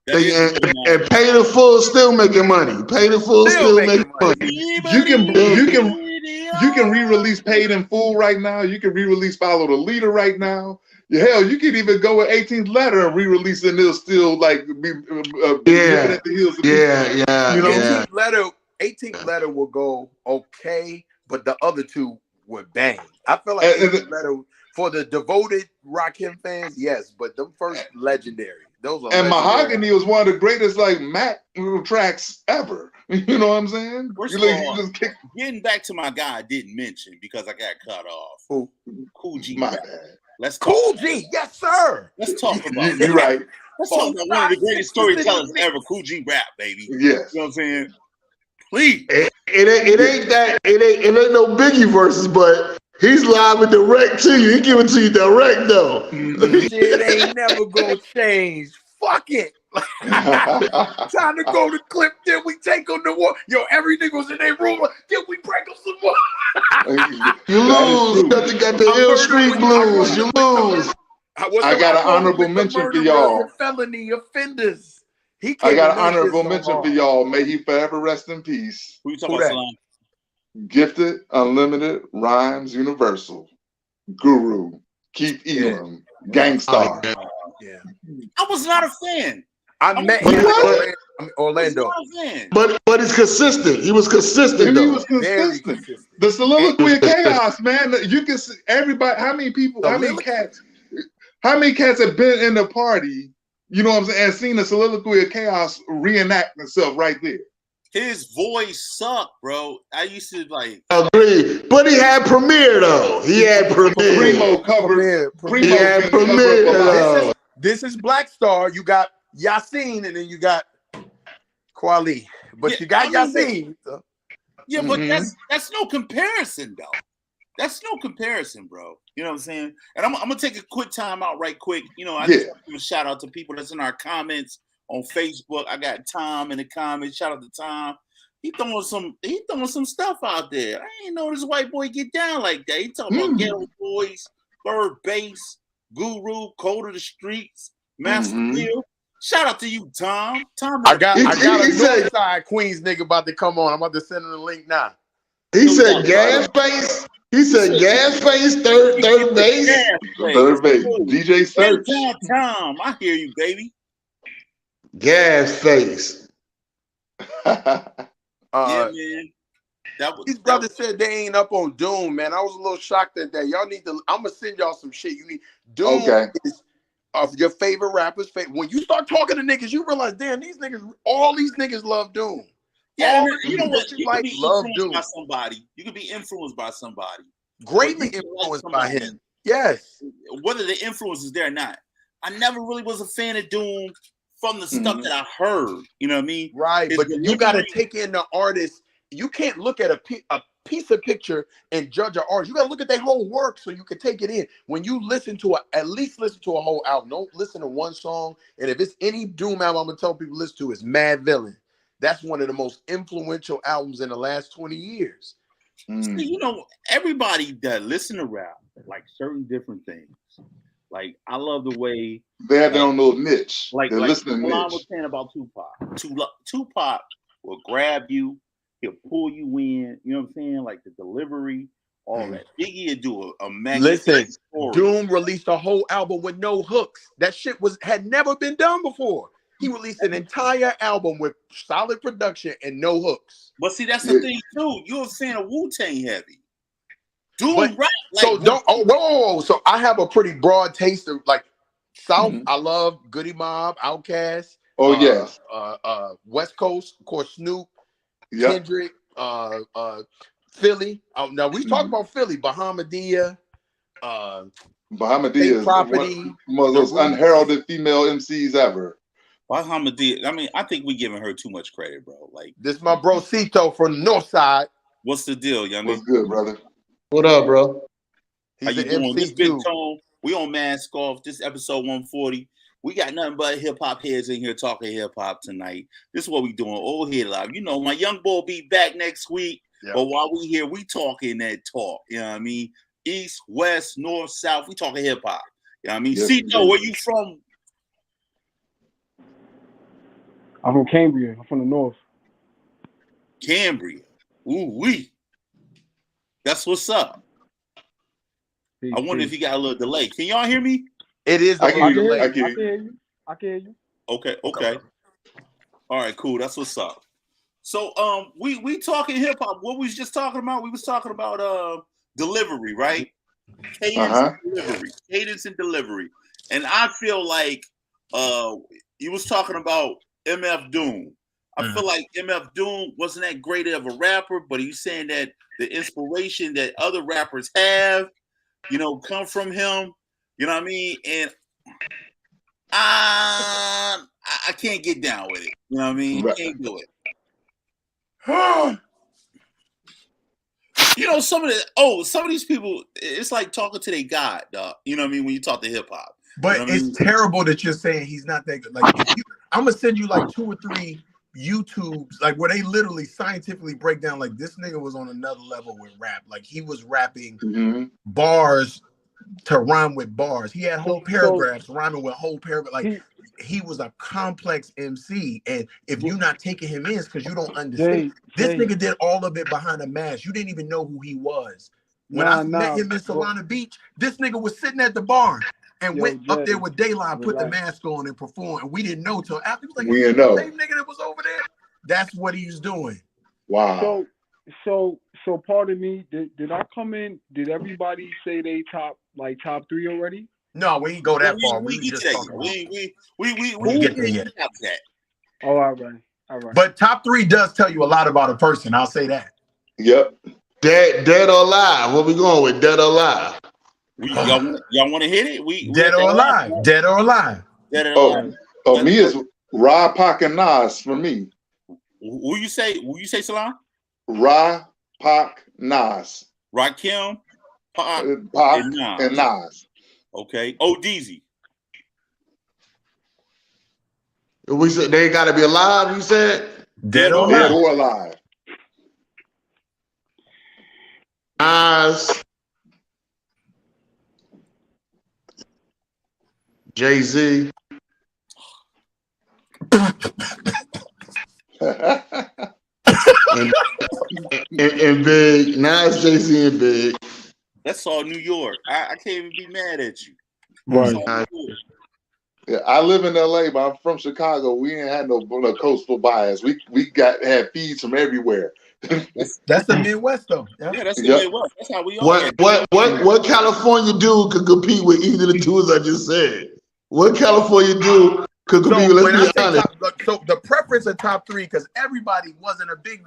[SPEAKER 2] And pay the full, still making money. Pay the full, still making money.
[SPEAKER 4] You can re-release Paid in Full right now. You can re-release Follow the Leader right now. Hell, you can even go with 18th Letter and re-release it, and it'll still like be at the heels of
[SPEAKER 2] yeah.
[SPEAKER 4] You know,
[SPEAKER 3] 18th Letter will go okay, but the other two would bang. I feel like 18th Letter for the devoted Rakim fans, yes, but them first legendary. Those are
[SPEAKER 4] and
[SPEAKER 3] legendary.
[SPEAKER 4] Mahogany was one of the greatest like Mac tracks ever. You know what I'm saying?
[SPEAKER 1] First of all, getting back to my guy I didn't mention because I got cut off.
[SPEAKER 3] Who?
[SPEAKER 1] Cool G.
[SPEAKER 4] My bad.
[SPEAKER 1] Let's talk
[SPEAKER 3] Cool G. Yes, sir.
[SPEAKER 1] Let's talk about
[SPEAKER 4] You're right.
[SPEAKER 1] Let's talk about one of the greatest storytellers ever, Cool G Rap, baby.
[SPEAKER 4] Yes.
[SPEAKER 1] You know what I'm saying? Please.
[SPEAKER 2] It ain't no Biggie verses, but he's live and direct to you. He give it to you direct though.
[SPEAKER 3] Shit ain't never gonna change. Fuck it. Time to go to clip. Then we take on the war. Yo, everything was in their room. Then we break them some more.
[SPEAKER 2] You lose. You got the ill street blues. You lose.
[SPEAKER 4] I got an honorable mention for y'all.
[SPEAKER 3] Felony offenders.
[SPEAKER 4] I got an honorable mention for y'all. May he forever rest in peace.
[SPEAKER 1] Who you talking about, Salam?
[SPEAKER 4] Gifted, Unlimited, Rhymes Universal, Guru, Keith Elam, Gangstar.
[SPEAKER 3] Yeah.
[SPEAKER 1] I was not a fan.
[SPEAKER 3] I met him in Orlando.
[SPEAKER 2] But it's consistent. He was consistent.
[SPEAKER 4] He was consistent. The soliloquy of chaos, man. You can see everybody. How many people? How many cats have been in the party? You know what I'm saying? And seen the soliloquy of chaos reenact itself right there.
[SPEAKER 1] His voice sucked, bro. I used to like.
[SPEAKER 2] Agree, but he had Premiere though. He had Premiere.
[SPEAKER 4] Primo covered.
[SPEAKER 2] He had Premiere.
[SPEAKER 3] This is Black Star. You got Yasin, and then you got Kweli. But you got Yasin.
[SPEAKER 1] Yeah, but that's no comparison, though. That's no comparison, bro. You know what I'm saying? And I'm gonna take a quick time out right quick. You know, I just want to give a shout out to people that's in our comments on Facebook. I got Tom in the comments. Shout out to Tom. He throwing some stuff out there. I ain't know this white boy get down like that. He talking about Ghetto Boys, Third Base, Guru, Code of the Streets, Master Deal. Shout out to you, Tom.
[SPEAKER 3] I got a Northside Queens nigga about to come on. I'm about to send him the link now.
[SPEAKER 2] He said gas face. He said gas face, third base.
[SPEAKER 4] Third base. DJ Search.
[SPEAKER 1] Tom, I hear you, baby.
[SPEAKER 2] Gas face.
[SPEAKER 1] Yeah, man.
[SPEAKER 3] These brothers said they ain't up on Doom, man. I was a little shocked at that. Y'all need to. I'm gonna send y'all some shit. You need Doom is of your favorite rappers. When you start talking to niggas, you realize, damn, all these niggas love Doom.
[SPEAKER 1] Yeah, you know what? You can be influenced by somebody. You can be influenced by somebody.
[SPEAKER 3] Greatly influenced by him. Yes.
[SPEAKER 1] Whether the influence is there or not. I never really was a fan of Doom from the stuff that I heard. You know what I mean?
[SPEAKER 3] Right. But you got to take in the artist. You can't look at a piece of picture and judge an artist. You got to look at their whole work so you can take it in. When you listen to at least listen to a whole album. Don't listen to one song. And if it's any Doom album, I'm going to tell people to listen to is Mad Villain. That's one of the most influential albums in the last 20 years.
[SPEAKER 1] See, you know, everybody that listen to rap like certain different things. Like, I love the way
[SPEAKER 4] they have their own little niche.
[SPEAKER 1] Like
[SPEAKER 4] listening niche.
[SPEAKER 1] I was saying about Tupac. Tupac will grab you, he'll pull you in. You know what I'm saying? Like the delivery, all that. Biggie would do a magnificent story.
[SPEAKER 3] Doom released a whole album with no hooks. That shit had never been done before. He released an entire album with solid production and no hooks.
[SPEAKER 1] But see, that's the thing too. You're a fan of Wu-Tang heavy. Doom rap. Like,
[SPEAKER 3] so don't. Oh, whoa. So I have a pretty broad taste of like South. I love Goody Mob, Outkast.
[SPEAKER 4] Oh yes.
[SPEAKER 3] West Coast, of course, Snoop, Kendrick, Philly. Now we talk about Philly, Bahamadia.
[SPEAKER 4] Bahamadia is one of those unheralded female MCs ever.
[SPEAKER 1] Bahamadia. I mean, I think we giving her too much credit, bro. Like
[SPEAKER 3] this, my bro Cito from the North Side.
[SPEAKER 1] What's the deal, young man?
[SPEAKER 4] What's good, brother?
[SPEAKER 2] What up, bro?
[SPEAKER 1] How you doing? This Big Tone. We on Mask Off. This episode 140. We got nothing but hip hop heads in here talking hip hop tonight. This is what we doing. Old Head Live. You know, my young boy will be back next week. Yep. But while we here, we talking that talk. You know what I mean? East, West, North, South. We talking hip hop. You know what I mean? Cito, where you from?
[SPEAKER 6] I'm from Cambria. I'm from the north.
[SPEAKER 1] Cambria. Ooh wee. That's what's up. I wonder if you got a little delay. Can y'all hear me?
[SPEAKER 3] It is.
[SPEAKER 4] I can hear you.
[SPEAKER 6] I can hear you.
[SPEAKER 1] Okay. All right, cool. That's what's up. So we talking hip hop. What we was just talking about? We was talking about delivery, right? Cadence and delivery. And I feel like you was talking about MF Doom. I feel like MF Doom wasn't that great of a rapper, but he's saying that the inspiration that other rappers have, you know, come from him. You know what I mean? And I can't get down with it. You know what I mean? Right. I can't do it. You know, some of these people, it's like talking to their God, dog. You know what I mean? When you talk to hip hop.
[SPEAKER 5] But
[SPEAKER 1] You know
[SPEAKER 5] it's terrible that you're saying he's not that good. Like, I'm gonna send you like 2 or 3 YouTubes, like where they literally scientifically break down. Like this nigga was on another level with rap. Like he was rapping bars to rhyme with bars. He had whole paragraphs rhyming with whole paragraph. Like he was a complex MC. And if you're not taking him in, it's because you don't understand. This nigga did all of it behind a mask. You didn't even know who he was. When I met him in Solana Beach, this nigga was sitting at the bar and went up there with Dayline, put the mask on and performed. And we didn't know till after. He was like,
[SPEAKER 4] we didn't know.
[SPEAKER 5] Same nigga that was over there. That's what he was doing.
[SPEAKER 4] Wow.
[SPEAKER 6] So pardon me, did I come in? Did everybody say they top 3 already?
[SPEAKER 5] No, we ain't go that far.
[SPEAKER 1] We
[SPEAKER 5] just talking about.
[SPEAKER 1] We get there yet.
[SPEAKER 6] Oh, all right.
[SPEAKER 5] But top 3 does tell you a lot about a person. I'll say that.
[SPEAKER 4] Yep.
[SPEAKER 2] Dead or alive? What we going with? Dead or alive?
[SPEAKER 1] Y'all want to hit it? We
[SPEAKER 5] dead or alive? Dead or alive?
[SPEAKER 1] Dead or alive?
[SPEAKER 4] Oh, me is Ra, Pac, and Nas for me.
[SPEAKER 1] Who you say? Salam?
[SPEAKER 4] Ra, Pac, Nas.
[SPEAKER 1] Rakim, Pac,
[SPEAKER 4] and Nas.
[SPEAKER 1] Okay. ODZ.
[SPEAKER 2] We said they got to be alive. You said
[SPEAKER 5] dead or
[SPEAKER 4] alive.
[SPEAKER 2] Nas, Jay-Z, and Big. Nas, Jay-Z, and Big.
[SPEAKER 1] That's all New York. I can't even be mad at you.
[SPEAKER 6] Right.
[SPEAKER 4] Yeah, I live in LA, but I'm from Chicago. We ain't had no coastal bias. We had feeds from everywhere.
[SPEAKER 5] That's the Midwest, though.
[SPEAKER 1] Yeah, that's the Midwest. That's how we are.
[SPEAKER 2] What California dude could compete with either the dudes I just said? What California dude could compete with? Let's be honest.
[SPEAKER 5] So the preference of top 3, because everybody wasn't a Big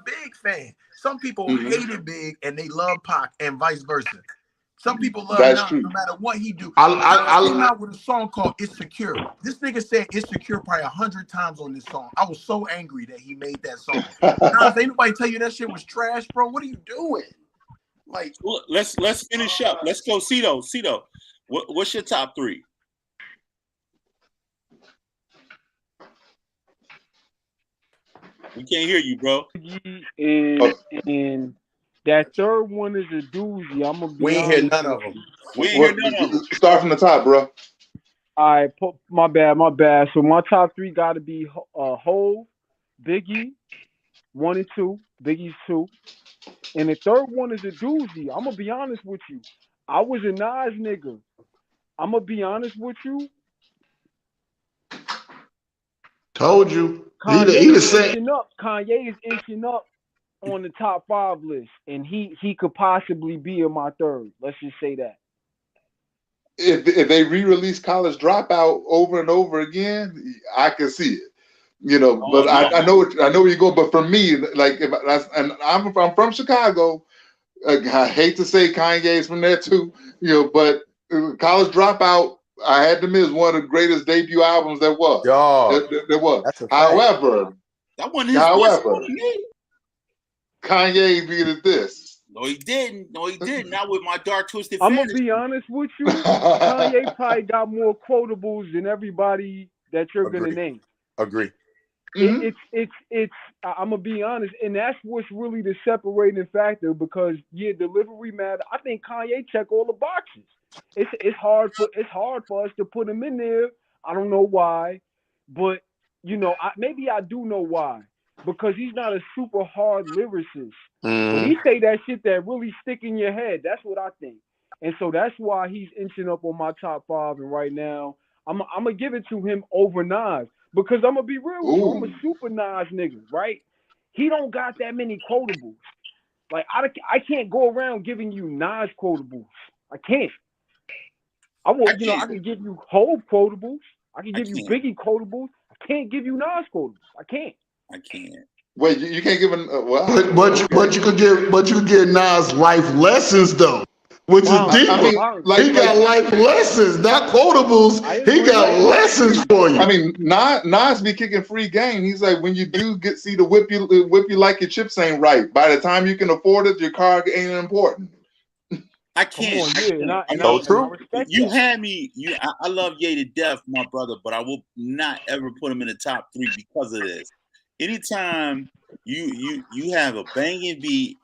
[SPEAKER 5] fan. Some people hated Big and they love Pac, and vice versa. Some people love Nas no matter what he do. I came out with a song called "It's Secure." This nigga said "It's Secure" probably 100 times on this song. I was so angry that he made that song. Nas, ain't nobody tell you that shit was trash, bro. What are you doing? Like,
[SPEAKER 1] let's finish up. Let's go, Cito. What's your top 3? We can't hear you, bro.
[SPEAKER 6] And that third one is a doozy. I'm gonna be
[SPEAKER 5] we ain't hear none of them.
[SPEAKER 1] We ain't hear none of them.
[SPEAKER 4] Start from the top, bro.
[SPEAKER 6] All right, my bad. So my top 3 got to be Hov, Biggie, 1 and 2. Biggie's 2, and the third one is a doozy. I'm gonna be honest with you. I was a Nas nigga. I'm gonna be honest with you.
[SPEAKER 2] Told you.
[SPEAKER 6] Kanye is inching up on the top 5 list, and he could possibly be in my third. Let's just say that.
[SPEAKER 4] If they re-release College Dropout over and over again, I can see it. You know, but I know where you go. But for me, like I'm from Chicago. I hate to say Kanye's from there too. You know, but College Dropout, I had to admit, is one of the greatest debut albums there was. There was. However,
[SPEAKER 1] that wasn't his best.
[SPEAKER 4] Kanye did this.
[SPEAKER 1] No, he didn't. Not with My Dark Twisted
[SPEAKER 6] I'm
[SPEAKER 1] Fantasy.
[SPEAKER 6] gonna be honest with you. Kanye probably got more quotables than everybody that you're gonna name.
[SPEAKER 3] Agree.
[SPEAKER 6] It's I'm gonna be honest, and that's what's really the separating factor, because delivery matter. I think Kanye check all the boxes. It's hard for us to put him in there. I don't know why, but maybe I do know why, because he's not a super hard lyricist. But he say that shit that really stick in your head. That's what I think, and so that's why he's inching up on my top 5. And right now, I'm gonna give it to him over Nas. Because I'm gonna be real with you, I'm a super Nas nigga, right? He don't got that many quotables. Like I can't go around giving you Nas quotables. I can't. I can give you Hov quotables. I can give you Biggie quotables. I can't give you Nas quotables. I can't.
[SPEAKER 4] Wait, you can't give him.
[SPEAKER 2] But you could give Nas life lessons though. Which is deep. I mean, he got life lessons, not quotables. He got lessons for you.
[SPEAKER 4] I mean, Nas be kicking free game. He's like, when you do see the whip you like your chips ain't right. By the time you can afford it, your car ain't important.
[SPEAKER 1] I can't.
[SPEAKER 6] I respect
[SPEAKER 1] you
[SPEAKER 6] that.
[SPEAKER 1] had me. I love Ye to death, my brother, but I will not ever put him in the top 3 because of this. Anytime you have a banging beat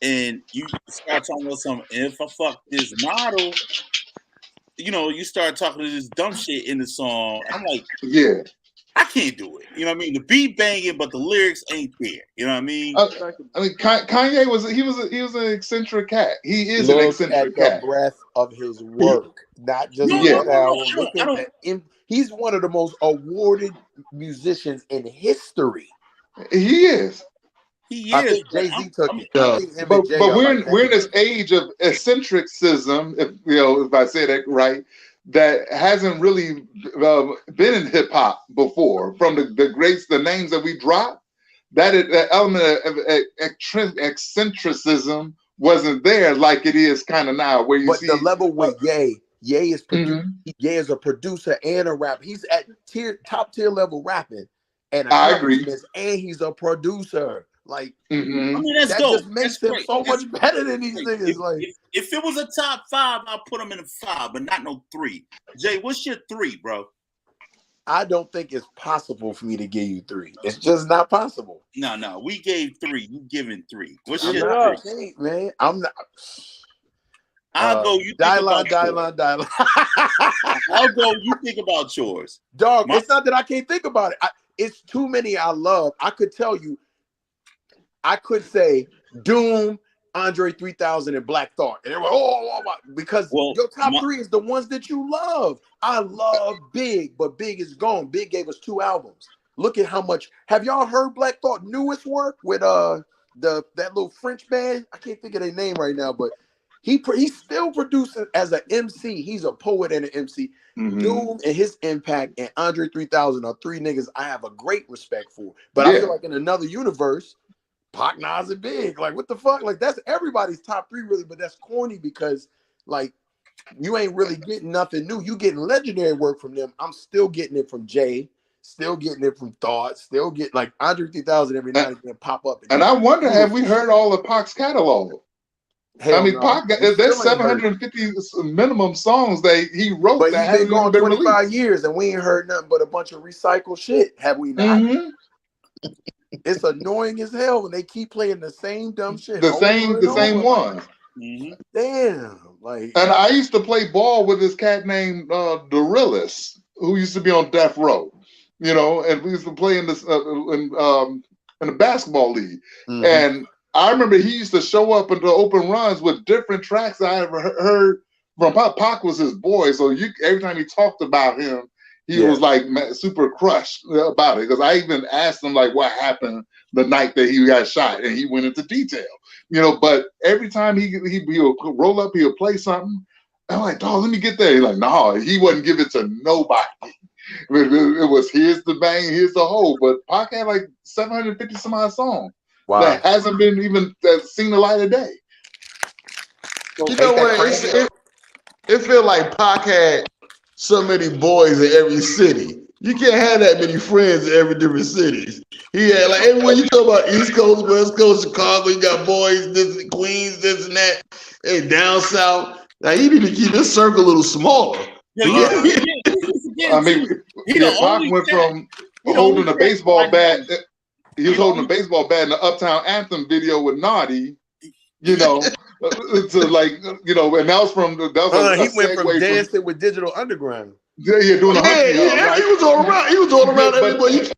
[SPEAKER 1] and you start talking about something, if I fuck this model, you start talking to this dumb shit in the song. I'm like,
[SPEAKER 4] yeah,
[SPEAKER 1] I can't do it. You know what I mean? The beat banging, but the lyrics ain't there. You know what I mean?
[SPEAKER 4] Kanye was an eccentric cat. He is an
[SPEAKER 3] Look
[SPEAKER 4] eccentric
[SPEAKER 3] at
[SPEAKER 4] cat.
[SPEAKER 3] the breadth of his work, not just
[SPEAKER 1] No,
[SPEAKER 3] one album. Look at that. He's one of the most awarded musicians in history.
[SPEAKER 4] He is.
[SPEAKER 3] I think Jay-Z took it.
[SPEAKER 4] But we're in this age of eccentricism, if I say that right, that hasn't really been in hip hop before. From the names that we dropped, that element of eccentricism wasn't there like it is kind of now. Where you see
[SPEAKER 3] the level with Ye is Ye is a producer and a rapper. He's at top tier level rapping and
[SPEAKER 4] I agree.
[SPEAKER 3] And he's a producer. Like,
[SPEAKER 1] I mean, that's
[SPEAKER 3] that
[SPEAKER 1] dope.
[SPEAKER 3] just makes him so much better than these niggas.
[SPEAKER 1] If it was a top 5, I'll put him in a 5, but not no 3. Jay, what's your 3, bro?
[SPEAKER 3] I don't think it's possible for me to give you 3. It's just not possible.
[SPEAKER 1] No, we gave 3. You giving 3. What's
[SPEAKER 3] your 3? Man, I'm not.
[SPEAKER 1] I'll go. You
[SPEAKER 3] Dylan.
[SPEAKER 1] I'll go. You think about yours,
[SPEAKER 3] dog. It's not that I can't think about it. It's too many I love. I could tell you. I could say Doom, Andre 3000, and Black Thought, and everyone, because your top 3 is the ones that you love. I love Big, but Big is gone. Big gave us 2 albums. Look at how much. Have y'all heard Black Thought newest work with that little French band? I can't think of their name right now, but he's still producing as an MC. He's a poet and an MC. Doom and his impact and Andre 3000 are 3 niggas I have a great respect for. But I feel like in another universe, Pac, Nas, and Big, like what the fuck? Like that's everybody's top 3 really, but that's corny because like you ain't really getting nothing new. You getting legendary work from them. I'm still getting it from Jay, still getting it from Thought, still get like Andre 3000 every now and again pop up.
[SPEAKER 4] And I wonder, have we heard all of Pac's catalog? Pac, there's 750 minimum songs that he wrote.
[SPEAKER 3] But he's been gone 25 years, and we ain't heard nothing but a bunch of recycled shit. Have we not? It's annoying as hell when they keep playing the same dumb shit.
[SPEAKER 4] The same one.
[SPEAKER 3] Damn. Like,
[SPEAKER 4] and I used to play ball with this cat named Dorillis, who used to be on Death Row. And we used to play in this in the basketball league. And I remember he used to show up into open runs with different tracks I ever heard from Pac. Pac was his boy, so every time he talked about him, he was like super crushed about it. Because I even asked him like what happened the night that he got shot, and he went into detail. But every time he'll roll up, he'll play something. I'm like, dog, let me get there. He's like, no, he wouldn't give it to nobody. It was here's the bang, here's the hole. But Pac had like 750 some odd songs that hasn't been even seen the light of day.
[SPEAKER 2] So, you know what? It feel like Pac had so many boys in every city. You can't have that many friends in every different cities. He had like everywhere you talk about East Coast, West Coast, Chicago, you got boys, this Queens, this and that, and down south. Now you need to keep this circle a little smaller.
[SPEAKER 4] I mean, Pac went from holding a baseball bat. He was holding a baseball bat in the Uptown Anthem video with Naughty, to like, and that was from
[SPEAKER 3] he went from dancing with Digital Underground.
[SPEAKER 4] Doing
[SPEAKER 2] right? He was all around. He was all around everybody.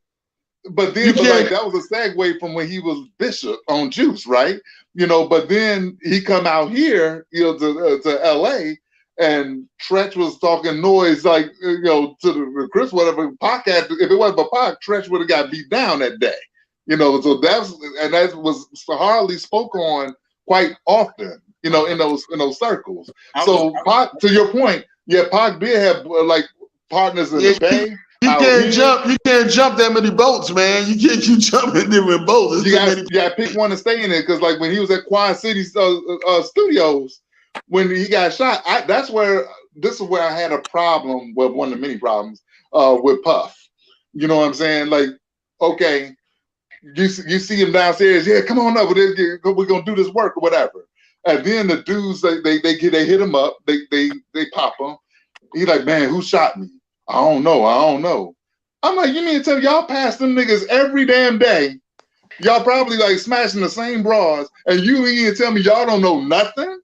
[SPEAKER 4] But that was a segue from when he was Bishop on Juice, right? But then he come out here, to LA, and Tretch was talking noise like, to the Chris, whatever. Pac had, if it wasn't for Pac, Tretch would have got beat down that day. So that was hardly spoke on quite often, in those circles. So Pac, to your point, Pac did have like partners in the Bay.
[SPEAKER 2] You can't jump that many boats, man. You can't keep jumping different boats.
[SPEAKER 4] You got to pick one to stay in it, because like when he was at Quad City Studios, when he got shot, this is where I had a problem with one of the many problems with Puff. You know what I'm saying? Like, okay, you see him downstairs, come on up, we're gonna do this work or whatever. And then the dudes they hit him up, they pop him. He like, man, who shot me? I don't know. I'm like, you mean to tell me y'all pass them niggas every damn day? Y'all probably like smashing the same bras, and you mean to tell me y'all don't know nothing?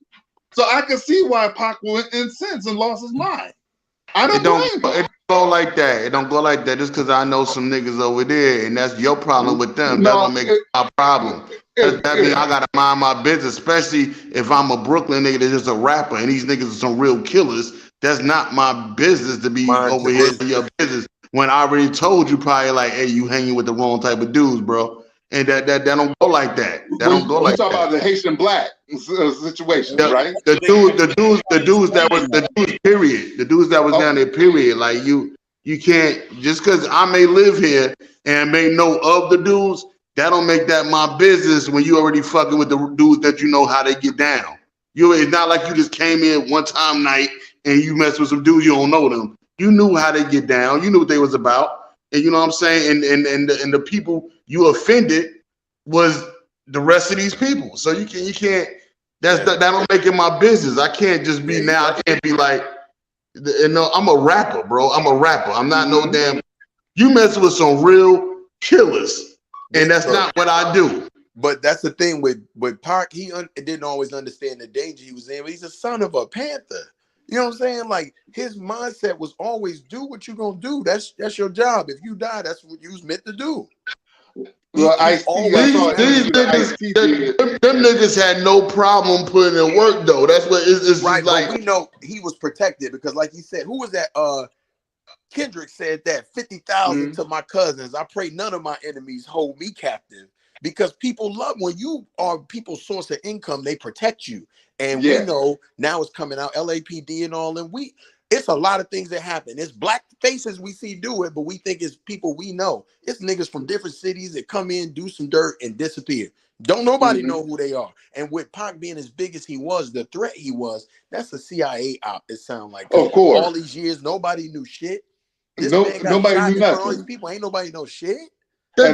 [SPEAKER 4] So I can see why Pac went incensed and lost his mind. I don't blame him.
[SPEAKER 2] It don't go like that. It don't go like that. Just because I know some niggas over there, and that's your problem with them. That don't make it my problem. That means I gotta mind my business, especially if I'm a Brooklyn nigga that's just a rapper, and these niggas are some real killers. That's not my business to be over here in your business. When I already told you, probably like, hey, you hanging with the wrong type of dudes, bro. And that don't go like that. That don't go like that.
[SPEAKER 4] You talk about the Haitian black situation, right?
[SPEAKER 2] The dudes that was period. The dudes that was down there, period. Like you can't, just because I may live here and may know of the dudes, that don't make that my business when you already fucking with the dudes that you know how they get down. It's not like you just came in one time night and you mess with some dudes, you don't know them. You knew how they get down. You knew what they was about. And you know what I'm saying? And the people you offended was the rest of these people. So you can't. That don't make it my business. I can't just be now. I can't be like, I'm a rapper, bro. I'm a rapper. I'm not no damn. You mess with some real killers, and that's not what I do.
[SPEAKER 3] But that's the thing with Pac. He didn't always understand the danger he was in. But he's a son of a Panther. You know what I'm saying? Like his mindset was always do what you gonna do. That's your job. If you die, that's what you was meant to do.
[SPEAKER 4] Well,
[SPEAKER 2] them niggas had no problem putting in work though. That's what it's
[SPEAKER 3] right.
[SPEAKER 2] Like
[SPEAKER 3] we know he was protected because, like you said, who was that? Kendrick said that 50,000 to my cousins. I pray none of my enemies hold me captive. Because people love when you are people's source of income, they protect you. And we know now it's coming out, LAPD and all, and it's a lot of things that happen. It's black faces we see do it, but we think it's people we know. It's niggas from different cities that come in, do some dirt, and disappear. Don't nobody know who they are. And with Pac being as big as he was, the threat he was, that's a CIA op, it sounds like.
[SPEAKER 4] Of course.
[SPEAKER 3] All these years, nobody knew shit.
[SPEAKER 4] Nobody knew nothing.
[SPEAKER 3] All these people, ain't nobody know shit.
[SPEAKER 2] The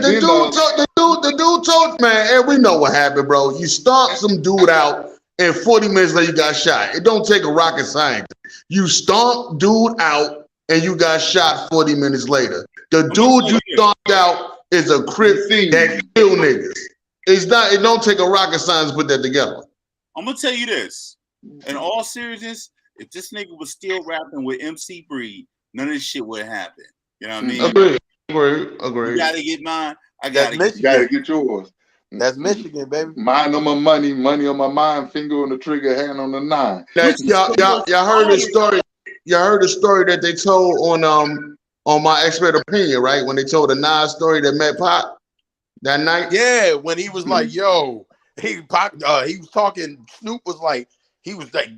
[SPEAKER 2] dude told, man, and we know what happened, bro. You stomp some dude out, and 40 minutes later you got shot. It don't take a rocket scientist. You stomp dude out, and you got shot 40 minutes later. The dude you stomped out is a crip that kill niggas. It don't take a rocket scientist to put that together.
[SPEAKER 1] I'm gonna tell you this. In all seriousness, if this nigga was still rapping with MC Breed, none of this shit would happen. You know what I mean?
[SPEAKER 2] Agree.
[SPEAKER 1] You gotta get mine. I gotta
[SPEAKER 4] get yours.
[SPEAKER 3] That's Michigan, baby.
[SPEAKER 4] Mind on my money, money on my mind, finger on the trigger, hand on the nine.
[SPEAKER 2] Y'all heard the story. Y'all heard the story that they told on My Expert Opinion, right? When they told the Nas story that met Pac that night.
[SPEAKER 3] Yeah, when he was like, "Yo," he was talking. Snoop was like,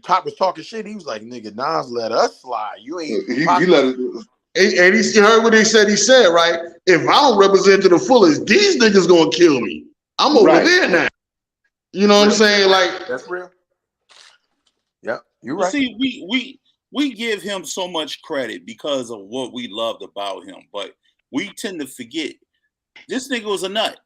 [SPEAKER 3] Pac was talking shit. He was like, "Nigga, Nas let us slide. You ain't."
[SPEAKER 4] He let it.
[SPEAKER 2] And he heard what he said. He said, right, if I don't represent to the fullest, these niggas gonna kill me. I'm over there now. You know what I'm saying? Like,
[SPEAKER 3] that's real. Yeah, you're right.
[SPEAKER 1] See, we give him so much credit because of what we loved about him, but we tend to forget this nigga was a nut.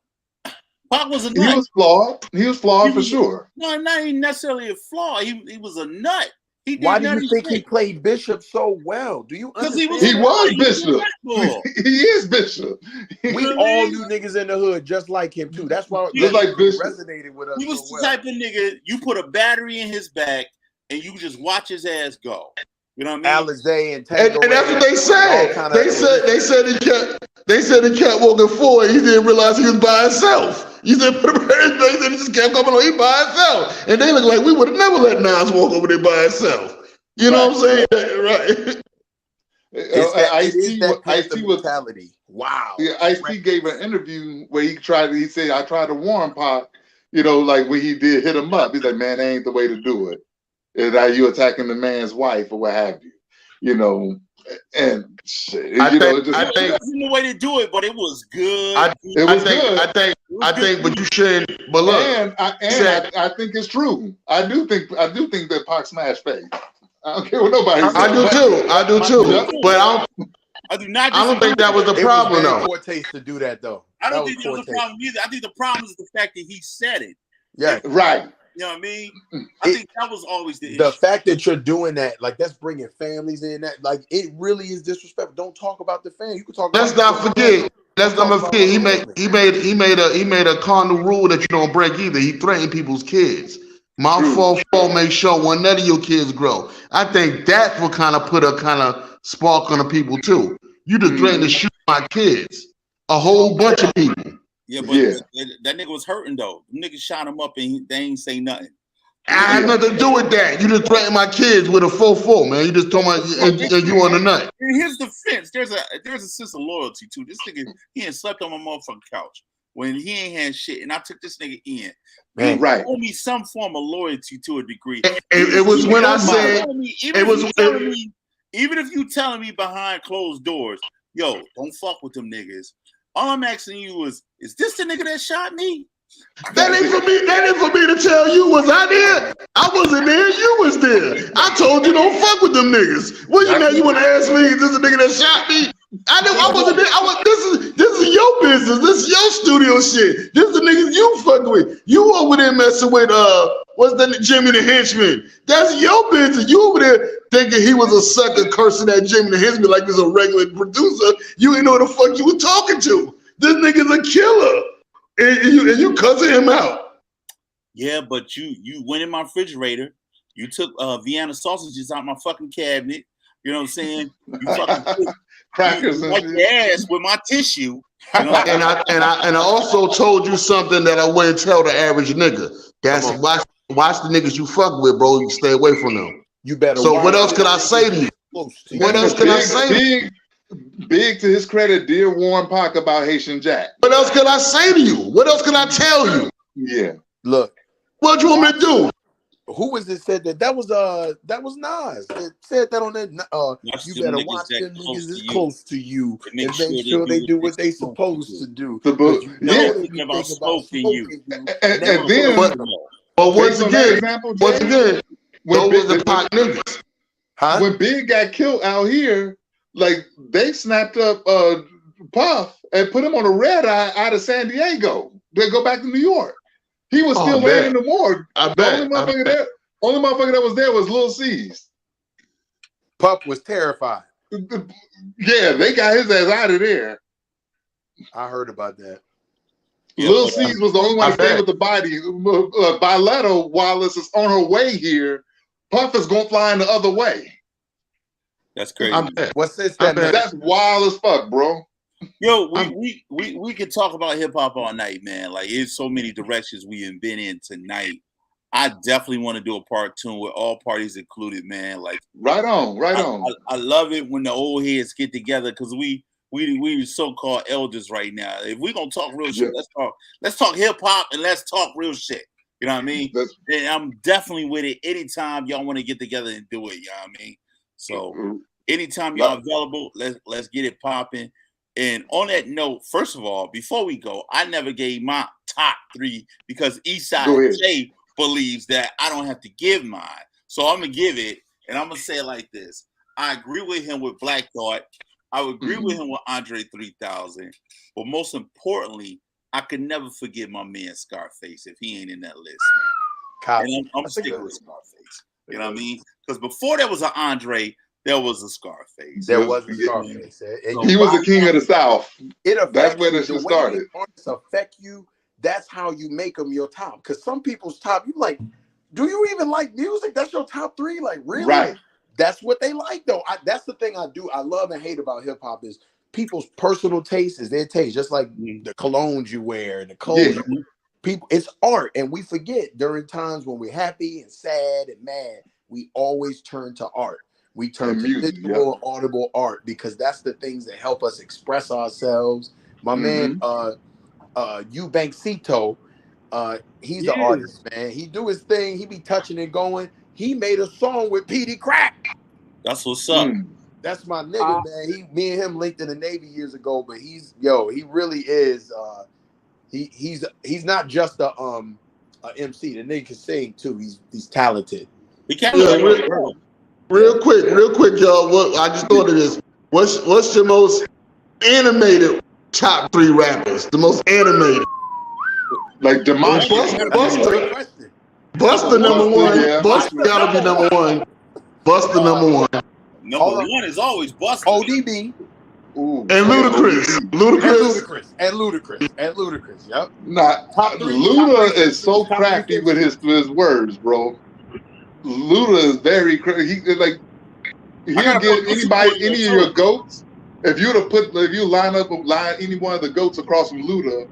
[SPEAKER 1] Pac was a nut.
[SPEAKER 4] He was flawed. He was flawed for sure.
[SPEAKER 1] No, not even necessarily a flaw. He was a nut.
[SPEAKER 3] Why do you think he played Bishop so well? Do you understand?
[SPEAKER 4] He was Bishop. He is Bishop.
[SPEAKER 3] We all knew niggas in the hood just like him too. That's why
[SPEAKER 4] just like Bishop
[SPEAKER 3] resonated with us.
[SPEAKER 1] He was the type of nigga you put a battery in his back and you just watch his ass go. You know what I mean?
[SPEAKER 3] Alizé
[SPEAKER 2] and that's what they said. They said he kept walking forward. He didn't realize he was by himself. He said, he just kept coming on. He by himself, and they look like we would have never let Nas walk over there by himself. You know what I'm saying? Right.
[SPEAKER 3] Ice-T mentality. Wow.
[SPEAKER 4] Yeah, Ice-T gave an interview where he said, I tried to warn Pac, like when he did hit him up. He's like, man, that ain't the way to do it. Is that you attacking the man's wife or what have you, and shit,
[SPEAKER 1] I think it wasn't the way to do it, but it was good.
[SPEAKER 2] I think, but you shouldn't. But look,
[SPEAKER 4] I think it's true. I do think that Pac smashed face. I don't care what nobody says.
[SPEAKER 2] I do too. But
[SPEAKER 1] I do not.
[SPEAKER 2] I don't think that was the problem, though.
[SPEAKER 3] Poor taste to do that, though.
[SPEAKER 1] I don't think that was the problem either. I think the problem is the fact that he said it.
[SPEAKER 3] Yeah,
[SPEAKER 4] right.
[SPEAKER 1] You know what I mean? I think that was always the issue.
[SPEAKER 3] The fact that you're doing that, like that's bringing families in. That like it really is disrespectful. Don't talk about the family. You can talk.
[SPEAKER 2] Let's not forget. Let's not forget. He made a cardinal rule that you don't break either. He threatened people's kids. My fault. Make sure one none of your kids grow. I think that's what kind of put a kind of spark on the people too. You just threatened to shoot my kids. A whole bunch of people.
[SPEAKER 1] Yeah, but that nigga was hurting though. The nigga shot him up and they ain't say nothing.
[SPEAKER 2] I had nothing to do with that. You just threatened my kids with a 4-4, man. You just told my and you on the nut.
[SPEAKER 1] In his defense, there's a sense of loyalty too. This nigga, he ain't slept on my motherfucking couch when he ain't had shit, and I took this nigga in. Man, right. Owe me some form of loyalty to a degree.
[SPEAKER 2] It was when I said
[SPEAKER 1] even if you telling me behind closed doors, yo, don't fuck with them niggas. All I'm asking you is this the nigga that shot me?
[SPEAKER 2] That ain't for me. That ain't for me to tell you. Was I there? I wasn't there. You was there. I told you don't fuck with them niggas. What you know? You want to ask me? Is this a nigga that shot me? I wasn't there. This is your business. This is your studio shit. This is the niggas you fuck with. You over there messing with what's that? Jimmy the Henchman. That's your business. You over there thinking he was a sucker cursing at Jimmy the Henchman like he's a regular producer. You ain't know what the fuck you were talking to. This nigga's a killer. And you cussing him out.
[SPEAKER 1] Yeah, but you went in my refrigerator. You took Vienna sausages out my fucking cabinet. You know what I'm saying? You fucking
[SPEAKER 4] crackers
[SPEAKER 1] you wipe your ass with my tissue. You know?
[SPEAKER 2] and I also told you something that I wouldn't tell the average nigga. That's watch the niggas you fuck with, bro. You stay away from them.
[SPEAKER 3] You better.
[SPEAKER 2] So what else could I say to you? What else could I say to you?
[SPEAKER 4] Big to his credit, dear Warren Park about Haitian Jack.
[SPEAKER 2] What else could I say to you? What else could I tell you?
[SPEAKER 4] Yeah.
[SPEAKER 3] Look.
[SPEAKER 2] What you want me to do?
[SPEAKER 3] Who was it said that? That was Nas. It said that on that. You better watch them niggas that's close to you and make sure they do what they supposed to do.
[SPEAKER 4] The book.
[SPEAKER 1] And
[SPEAKER 4] then,
[SPEAKER 2] once again, when was the Pac niggas?
[SPEAKER 3] Huh?
[SPEAKER 4] When Big got killed out here, like they snapped up Puff and put him on a red eye out of San Diego. They go back to New York. He was still laying in the morgue. The only motherfucker that was there was Lil C's.
[SPEAKER 3] Puff was terrified.
[SPEAKER 4] Yeah, they got his ass out of there.
[SPEAKER 3] I heard about that.
[SPEAKER 4] Lil C's was the only one to stay with the body. Biletto Wallace is on her way here. Puff is going flying the other way.
[SPEAKER 1] That's crazy.
[SPEAKER 3] What's this?
[SPEAKER 4] That's wild as fuck, bro.
[SPEAKER 1] Yo, we could talk about hip hop all night, man. Like, there's so many directions we have been in tonight. I definitely want to do a part 2 with all parties included, man. Like,
[SPEAKER 4] right on.
[SPEAKER 1] I love it when the old heads get together because we so-called elders right now. If we're gonna talk real shit, let's talk hip hop and let's talk real shit. You know what I mean? And I'm definitely with it anytime y'all want to get together and do it. You know what I mean? So anytime y'all available, let's get it popping. And on that note, first of all, before we go, I never gave my top 3 because Eastside J believes that I don't have to give mine. So I'm gonna give it, and I'm gonna say it like this: I agree with him with Black Thought. I would agree with him with Andre 3000, but most importantly, I could never forget my man Scarface if he ain't in that list. And I'm sticking with Scarface. You know what I mean? Because before there was an Andre, there was a Scarface.
[SPEAKER 3] There was a Scarface.
[SPEAKER 4] He was the king of the South.
[SPEAKER 3] That's
[SPEAKER 4] where this started.
[SPEAKER 3] Artists affect you. That's how you make them your top. Because some people's top, you like, do you even like music? That's your top 3? Like, really?
[SPEAKER 4] Right.
[SPEAKER 3] That's what they like, though. That's the thing I do. I love and hate about hip hop is people's personal taste is their taste. Just like the colognes you wear, the clothes. People, it's art, and we forget during times when we're happy and sad and mad, we always turn to art. We turn to visual, audible art because that's the things that help us express ourselves. My man, Eubanksito, he's the artist, man. He do his thing. He be touching and going. He made a song with Petey Crack.
[SPEAKER 1] That's what's up.
[SPEAKER 3] That's my nigga, man. Me and him linked in the Navy years ago, but he really is. He's not just a MC. The nigga can sing too. He's talented.
[SPEAKER 1] He can't.
[SPEAKER 2] Real quick, y'all. I just thought of this. What's your most animated top 3 rappers? The most animated.
[SPEAKER 4] Like Demonstrator.
[SPEAKER 2] Busta number one. Busta gotta be number one. Busta number one.
[SPEAKER 1] Number one is always Busta.
[SPEAKER 3] ODB.
[SPEAKER 2] Ooh, and Ludacris.
[SPEAKER 3] Ludacris. Yep.
[SPEAKER 4] Nah, Luda is so crafty with his words, bro. Luda is very crafty. He'll get anybody, any of your goats. If you line any one of the goats across from Luda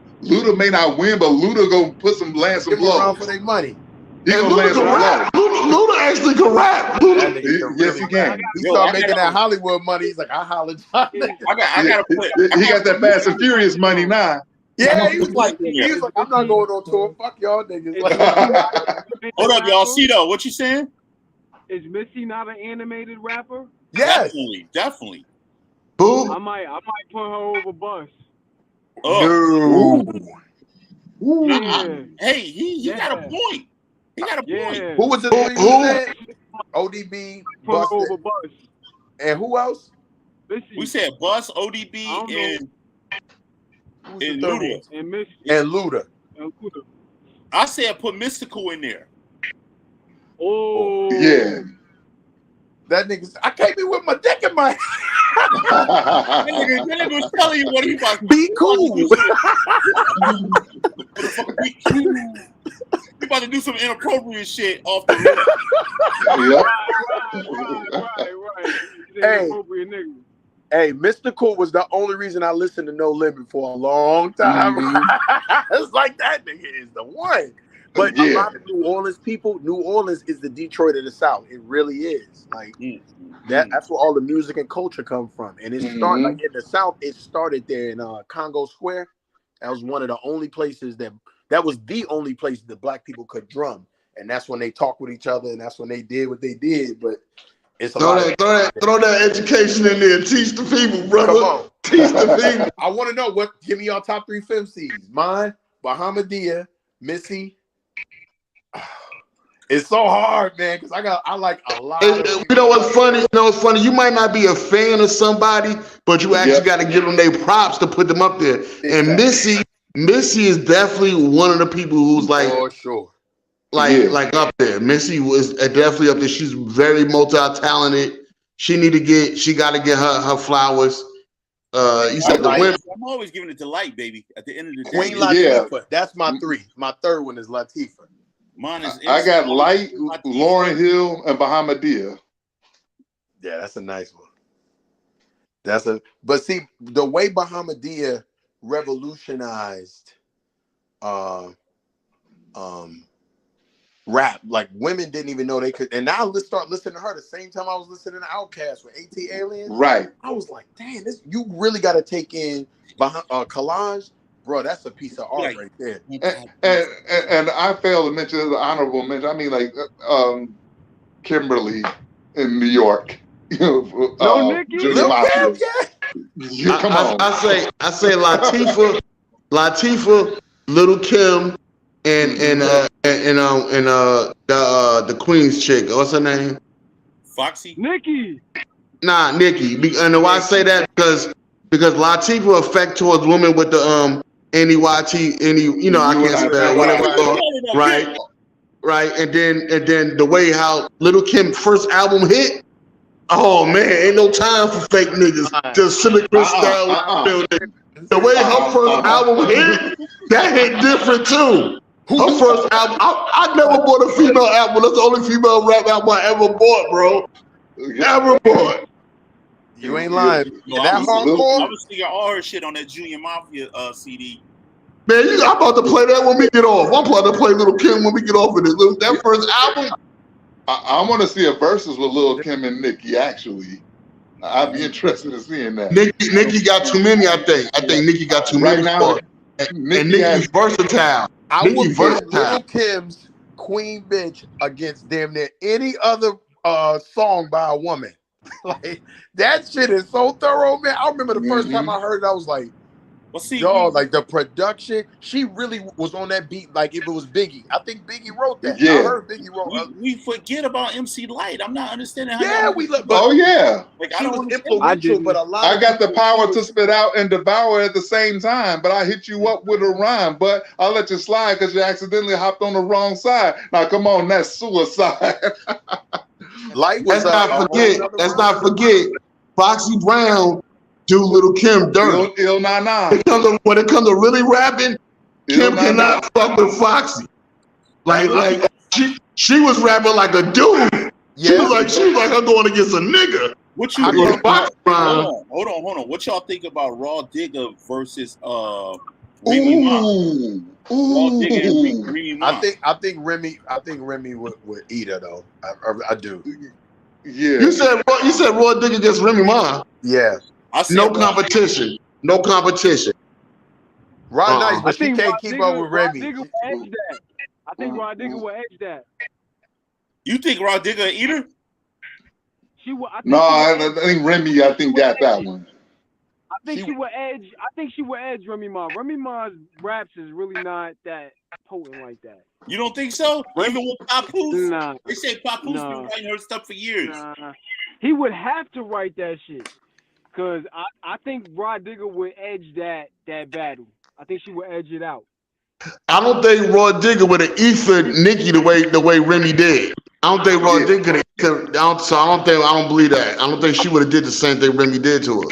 [SPEAKER 4] may not win, but Luda gonna land some blows.
[SPEAKER 3] Around for their money.
[SPEAKER 4] He gonna land some blows.
[SPEAKER 2] Luda actually can rap.
[SPEAKER 4] Yes, he can.
[SPEAKER 3] He started making that Hollywood money. He's like, I hollered.
[SPEAKER 1] I gotta put.
[SPEAKER 4] He got that Fast and Furious money now.
[SPEAKER 3] Yeah, he was like, I'm not going on tour. Fuck y'all niggas.
[SPEAKER 1] Hold up, y'all. Cito, what you saying?
[SPEAKER 6] Is Missy not an animated rapper?
[SPEAKER 3] Yes,
[SPEAKER 1] definitely.
[SPEAKER 2] Who?
[SPEAKER 6] I might put her over Bus.
[SPEAKER 3] Oh.
[SPEAKER 6] No. Yeah.
[SPEAKER 1] Hey, he got a point. He got a point.
[SPEAKER 3] Who was it? ODB,
[SPEAKER 6] Put her over Bus.
[SPEAKER 3] And who else?
[SPEAKER 6] Missy.
[SPEAKER 1] We said Bus, ODB, and Luda.
[SPEAKER 6] And Missy.
[SPEAKER 3] And Luda.
[SPEAKER 1] I said put Mystical in there.
[SPEAKER 6] Oh.
[SPEAKER 4] Yeah.
[SPEAKER 3] That nigga, I can't be with my dick in my
[SPEAKER 1] That nigga was telling you what he about to
[SPEAKER 3] be cool.
[SPEAKER 1] Be cool. He about to do some inappropriate shit off the rip.
[SPEAKER 6] Right.
[SPEAKER 3] Hey. Hey, Mystical was the only reason I listened to No Limit for a long time. It's like that nigga is the one. But a lot of New Orleans people, New Orleans is the Detroit of the South. It really is. Like that's where all the music and culture come from. And it started like in the South. It started there in Congo Square. That was one of the only places that was the only place that black people could drum. And that's when they talked with each other, and that's when they did what they did. But it's throw
[SPEAKER 2] that education in there. Teach the people, brother. Come on. Teach the people.
[SPEAKER 3] I want to know give me your top 3 femcs. Mine, Bahamadia, Missy. It's so hard, man, because I like a lot.
[SPEAKER 2] You know what's funny? You might not be a fan of somebody, but you actually got to give them their props to put them up there. Exactly. And Missy is definitely one of the people who's like,
[SPEAKER 3] for sure,
[SPEAKER 2] like up there. Missy was definitely up there. She's very multi-talented. She got to get her flowers. You said the women.
[SPEAKER 1] I'm always giving it to Light, baby. At the end of the day,
[SPEAKER 3] Queen Latifah. That's my 3. My 3rd one is Latifah.
[SPEAKER 1] Mine is.
[SPEAKER 4] I got Light, Lauryn Hill, and Bahamadia.
[SPEAKER 3] Yeah, that's a nice one. But see, the way Bahamadia revolutionized rap, like women didn't even know they could. And now let's start listening to her the same time I was listening to Outkast with AT Aliens.
[SPEAKER 4] Right.
[SPEAKER 3] I was like, damn, you really got to take in Collage. Bro, that's a piece of art right there.
[SPEAKER 4] And I failed to mention the honorable mention. I mean, like Kimberly in New York.
[SPEAKER 6] Nikki.
[SPEAKER 4] Come on.
[SPEAKER 2] I say Latifah, Little Kim, and the Queen's chick. What's her name?
[SPEAKER 1] Foxy.
[SPEAKER 6] Nikki.
[SPEAKER 2] Nah, Nikki. And why I say that because Latifah affect towards women with the NEYT, I can't spell whatever it's called, right, and then the way how Little Kim first album hit, oh man, ain't no time for fake niggas, just silly style. The way her first album hit, that hit different too. Her first album, I never bought a female album. That's the only female rap album I ever bought, bro. Ever bought.
[SPEAKER 3] You ain't lying.
[SPEAKER 1] I was thinking all her shit on that Junior Mafia CD.
[SPEAKER 2] Man, I'm about to play that when we get off. I'm about to play Little Kim when we get off of this. That first album.
[SPEAKER 4] I want to see a versus with Lil Kim and Nicki, actually. I'd be interested in seeing that.
[SPEAKER 2] Nicki got too many, I think. I think Nicki got too many.
[SPEAKER 4] Now,
[SPEAKER 2] and Nicki's versatile.
[SPEAKER 3] I would put Lil Kim's Queen Bitch against damn near any other song by a woman. Like that shit is so thorough, man. I remember the first time I heard it, I was like,
[SPEAKER 1] Well, see,
[SPEAKER 3] dog, like the production, she really was on that beat like if it was Biggie. I think Biggie wrote that.
[SPEAKER 4] Yeah.
[SPEAKER 3] I heard Biggie wrote.
[SPEAKER 1] We forget about MC Light. I'm not understanding how.
[SPEAKER 3] Yeah, we look.
[SPEAKER 4] Oh yeah.
[SPEAKER 1] Like,
[SPEAKER 3] She
[SPEAKER 1] I don't
[SPEAKER 3] was
[SPEAKER 1] understand.
[SPEAKER 3] influential, but a lot.
[SPEAKER 4] I got the power to spit out and devour at the same time, but I hit you up with a rhyme. But I'll let you slide because you accidentally hopped on the wrong side. Now come on, that's suicide.
[SPEAKER 3] Light
[SPEAKER 2] Let's not forget. Foxy Brown do Little Kim dirt.
[SPEAKER 4] Ill nah.
[SPEAKER 2] When it comes to really rapping, Kim cannot fuck with Foxy. Like she was rapping like a dude. She was like her going against a nigga.
[SPEAKER 1] What you think? Hold on. What y'all think about Raw Digger versus Remy Ma? Raw Digger and Remy Ma.
[SPEAKER 3] I think Remy would eat her though. I do.
[SPEAKER 4] Yeah.
[SPEAKER 2] You said Raw Digger against Remy Ma.
[SPEAKER 3] Yeah.
[SPEAKER 2] No competition. No competition.
[SPEAKER 3] Right, nice, but she can't keep up with Remy.
[SPEAKER 6] I think Raw Digger will edge that.
[SPEAKER 1] You think Raw Digger eat her?
[SPEAKER 4] I think Remy. I think got that one.
[SPEAKER 6] I think she would edge Remy Ma. Remy Ma's raps is really not that potent like that.
[SPEAKER 1] You don't think so? Even with Papoose?
[SPEAKER 6] Nah.
[SPEAKER 1] They say Papoose been writing her stuff for years.
[SPEAKER 6] Nah. He would have to write that shit. Cause I think Raw Digger would edge that battle. I think she would edge it out.
[SPEAKER 2] I don't think Raw Digger would have ether Nicki the way Remy did. I don't think Raw Digger could. I don't believe that. I don't think she would have did the same thing Remy did to her.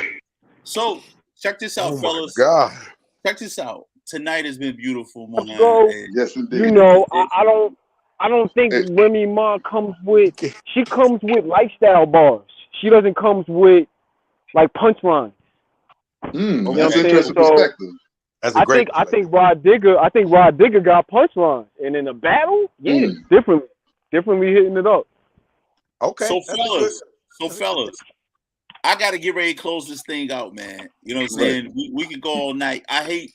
[SPEAKER 1] So check this out, fellas.
[SPEAKER 3] God.
[SPEAKER 1] Check this out. Tonight has been beautiful, Mona.
[SPEAKER 4] Yes, indeed.
[SPEAKER 6] You know, I don't think Remy Ma comes with lifestyle bars. She doesn't come with like punchlines.
[SPEAKER 4] That's an interesting perspective.
[SPEAKER 3] That's a great
[SPEAKER 6] I think Raw Digger got punchlines, and in a battle, differently hitting it up.
[SPEAKER 3] Okay.
[SPEAKER 1] So fellas, I gotta get ready to close this thing out, man. You know what I'm saying? Right. We could go all night. I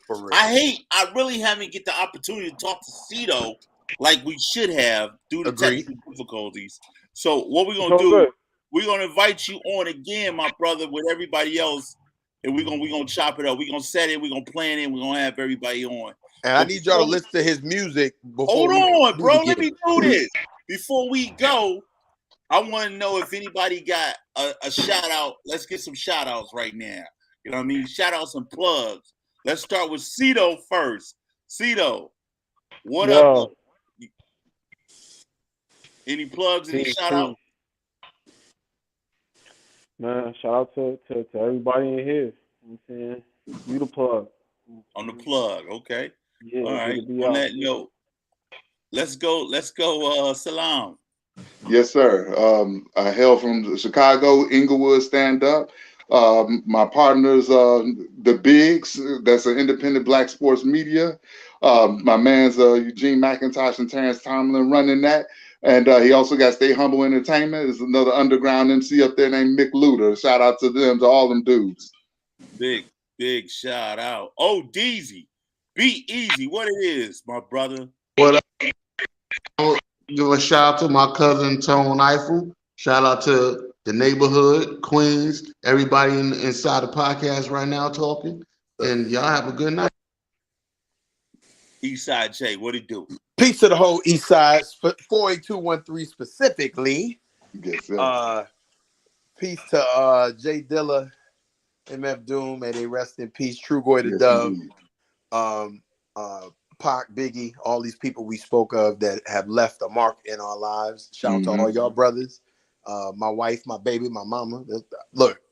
[SPEAKER 1] really haven't get the opportunity to talk to Cito like we should have due to technical difficulties. So what we're gonna do? We're gonna invite you on again, my brother, with everybody else. And we're gonna chop it up. We're gonna set it. We're gonna plan it. We're gonna have everybody on.
[SPEAKER 3] And I need y'all to listen to his music.
[SPEAKER 1] Hold on, bro. Let me do this. Before we go, I want to know if anybody got a shout out. Let's get some shout outs right now. You know what I mean? Shout outs and plugs. Let's start with Cito first. Cito, what up? Any plugs? Any shout out?
[SPEAKER 6] Man, shout out to everybody in here. You know what I'm saying? You the plug.
[SPEAKER 1] On the plug, okay.
[SPEAKER 6] Yeah,
[SPEAKER 1] all right. On that note, let's go, Salam.
[SPEAKER 4] Yes, sir. I hail from Chicago, Inglewood Stand Up. My partners, The Bigs, that's an independent black sports media. My man's Eugene McIntosh and Terrence Tomlin running that. And he also got Stay Humble Entertainment. There's another underground MC up there named Mick Luder. Shout out to them, to all them dudes.
[SPEAKER 1] Big shout out. Oh, Deezy. Be easy. What it is, my brother.
[SPEAKER 2] What up? Give a shout out to my cousin Tone Eiffel. Shout out to the neighborhood, Queens, everybody inside the podcast right now talking. And y'all have a good night.
[SPEAKER 1] Eastside J, what it do?
[SPEAKER 3] Peace to the whole East Side, 48213 specifically.
[SPEAKER 4] Yes, sir.
[SPEAKER 3] Peace to Jay Dilla, MF Doom, may they rest in peace. True Goy the Dove, Pac, Biggie, all these people we spoke of that have left a mark in our lives. Shout out to all y'all brothers, my wife, my baby, my mama. Look,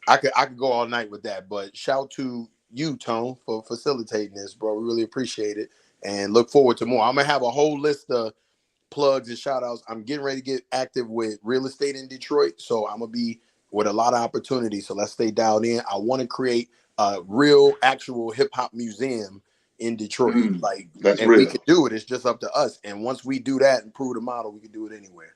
[SPEAKER 3] I could go all night with that, but shout to you, Tone, for facilitating this, bro. We really appreciate it and look forward to more. I'm gonna have a whole list of plugs and shout outs. I'm getting ready to get active with real estate in Detroit, so I'm gonna be with a lot of opportunities. So let's stay dialed in. I want to create a real, actual hip hop museum in Detroit. We can do it. It's just up to us. And once we do that and prove the model, we can do it anywhere.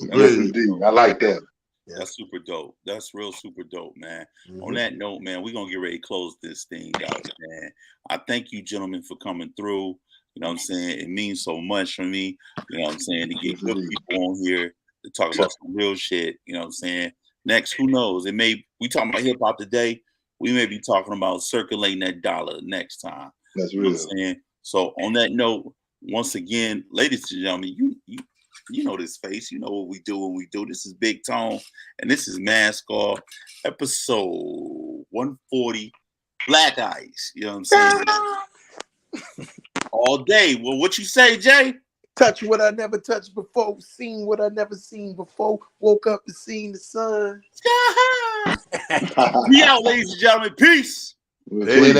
[SPEAKER 4] Yes, indeed. I like that.
[SPEAKER 1] Yeah. That's super dope. That's real super dope, man. On that note, man, we're going to get ready to close this thing out, man. I thank you, gentlemen, for coming through. You know what I'm saying? It means so much for me, you know what I'm saying, to get good people on here to talk about some real shit, you know what I'm saying? Next, who knows? We talking about hip hop today. we may be talking about circulating that dollar next time.
[SPEAKER 4] That's
[SPEAKER 1] real.
[SPEAKER 4] real.
[SPEAKER 1] You know what I'm saying? So on that note, once again, ladies and gentlemen, you know this face. You know what we do when we do. This is Big Tone, and this is Mask Off, episode 140, Black Ice. You know what I'm saying? All day. Well, what you say, Jay?
[SPEAKER 3] Touch what I never touched before, seen what I never seen before, woke up and seen the sun.
[SPEAKER 1] We out, ladies and gentlemen. Peace.
[SPEAKER 4] Peace.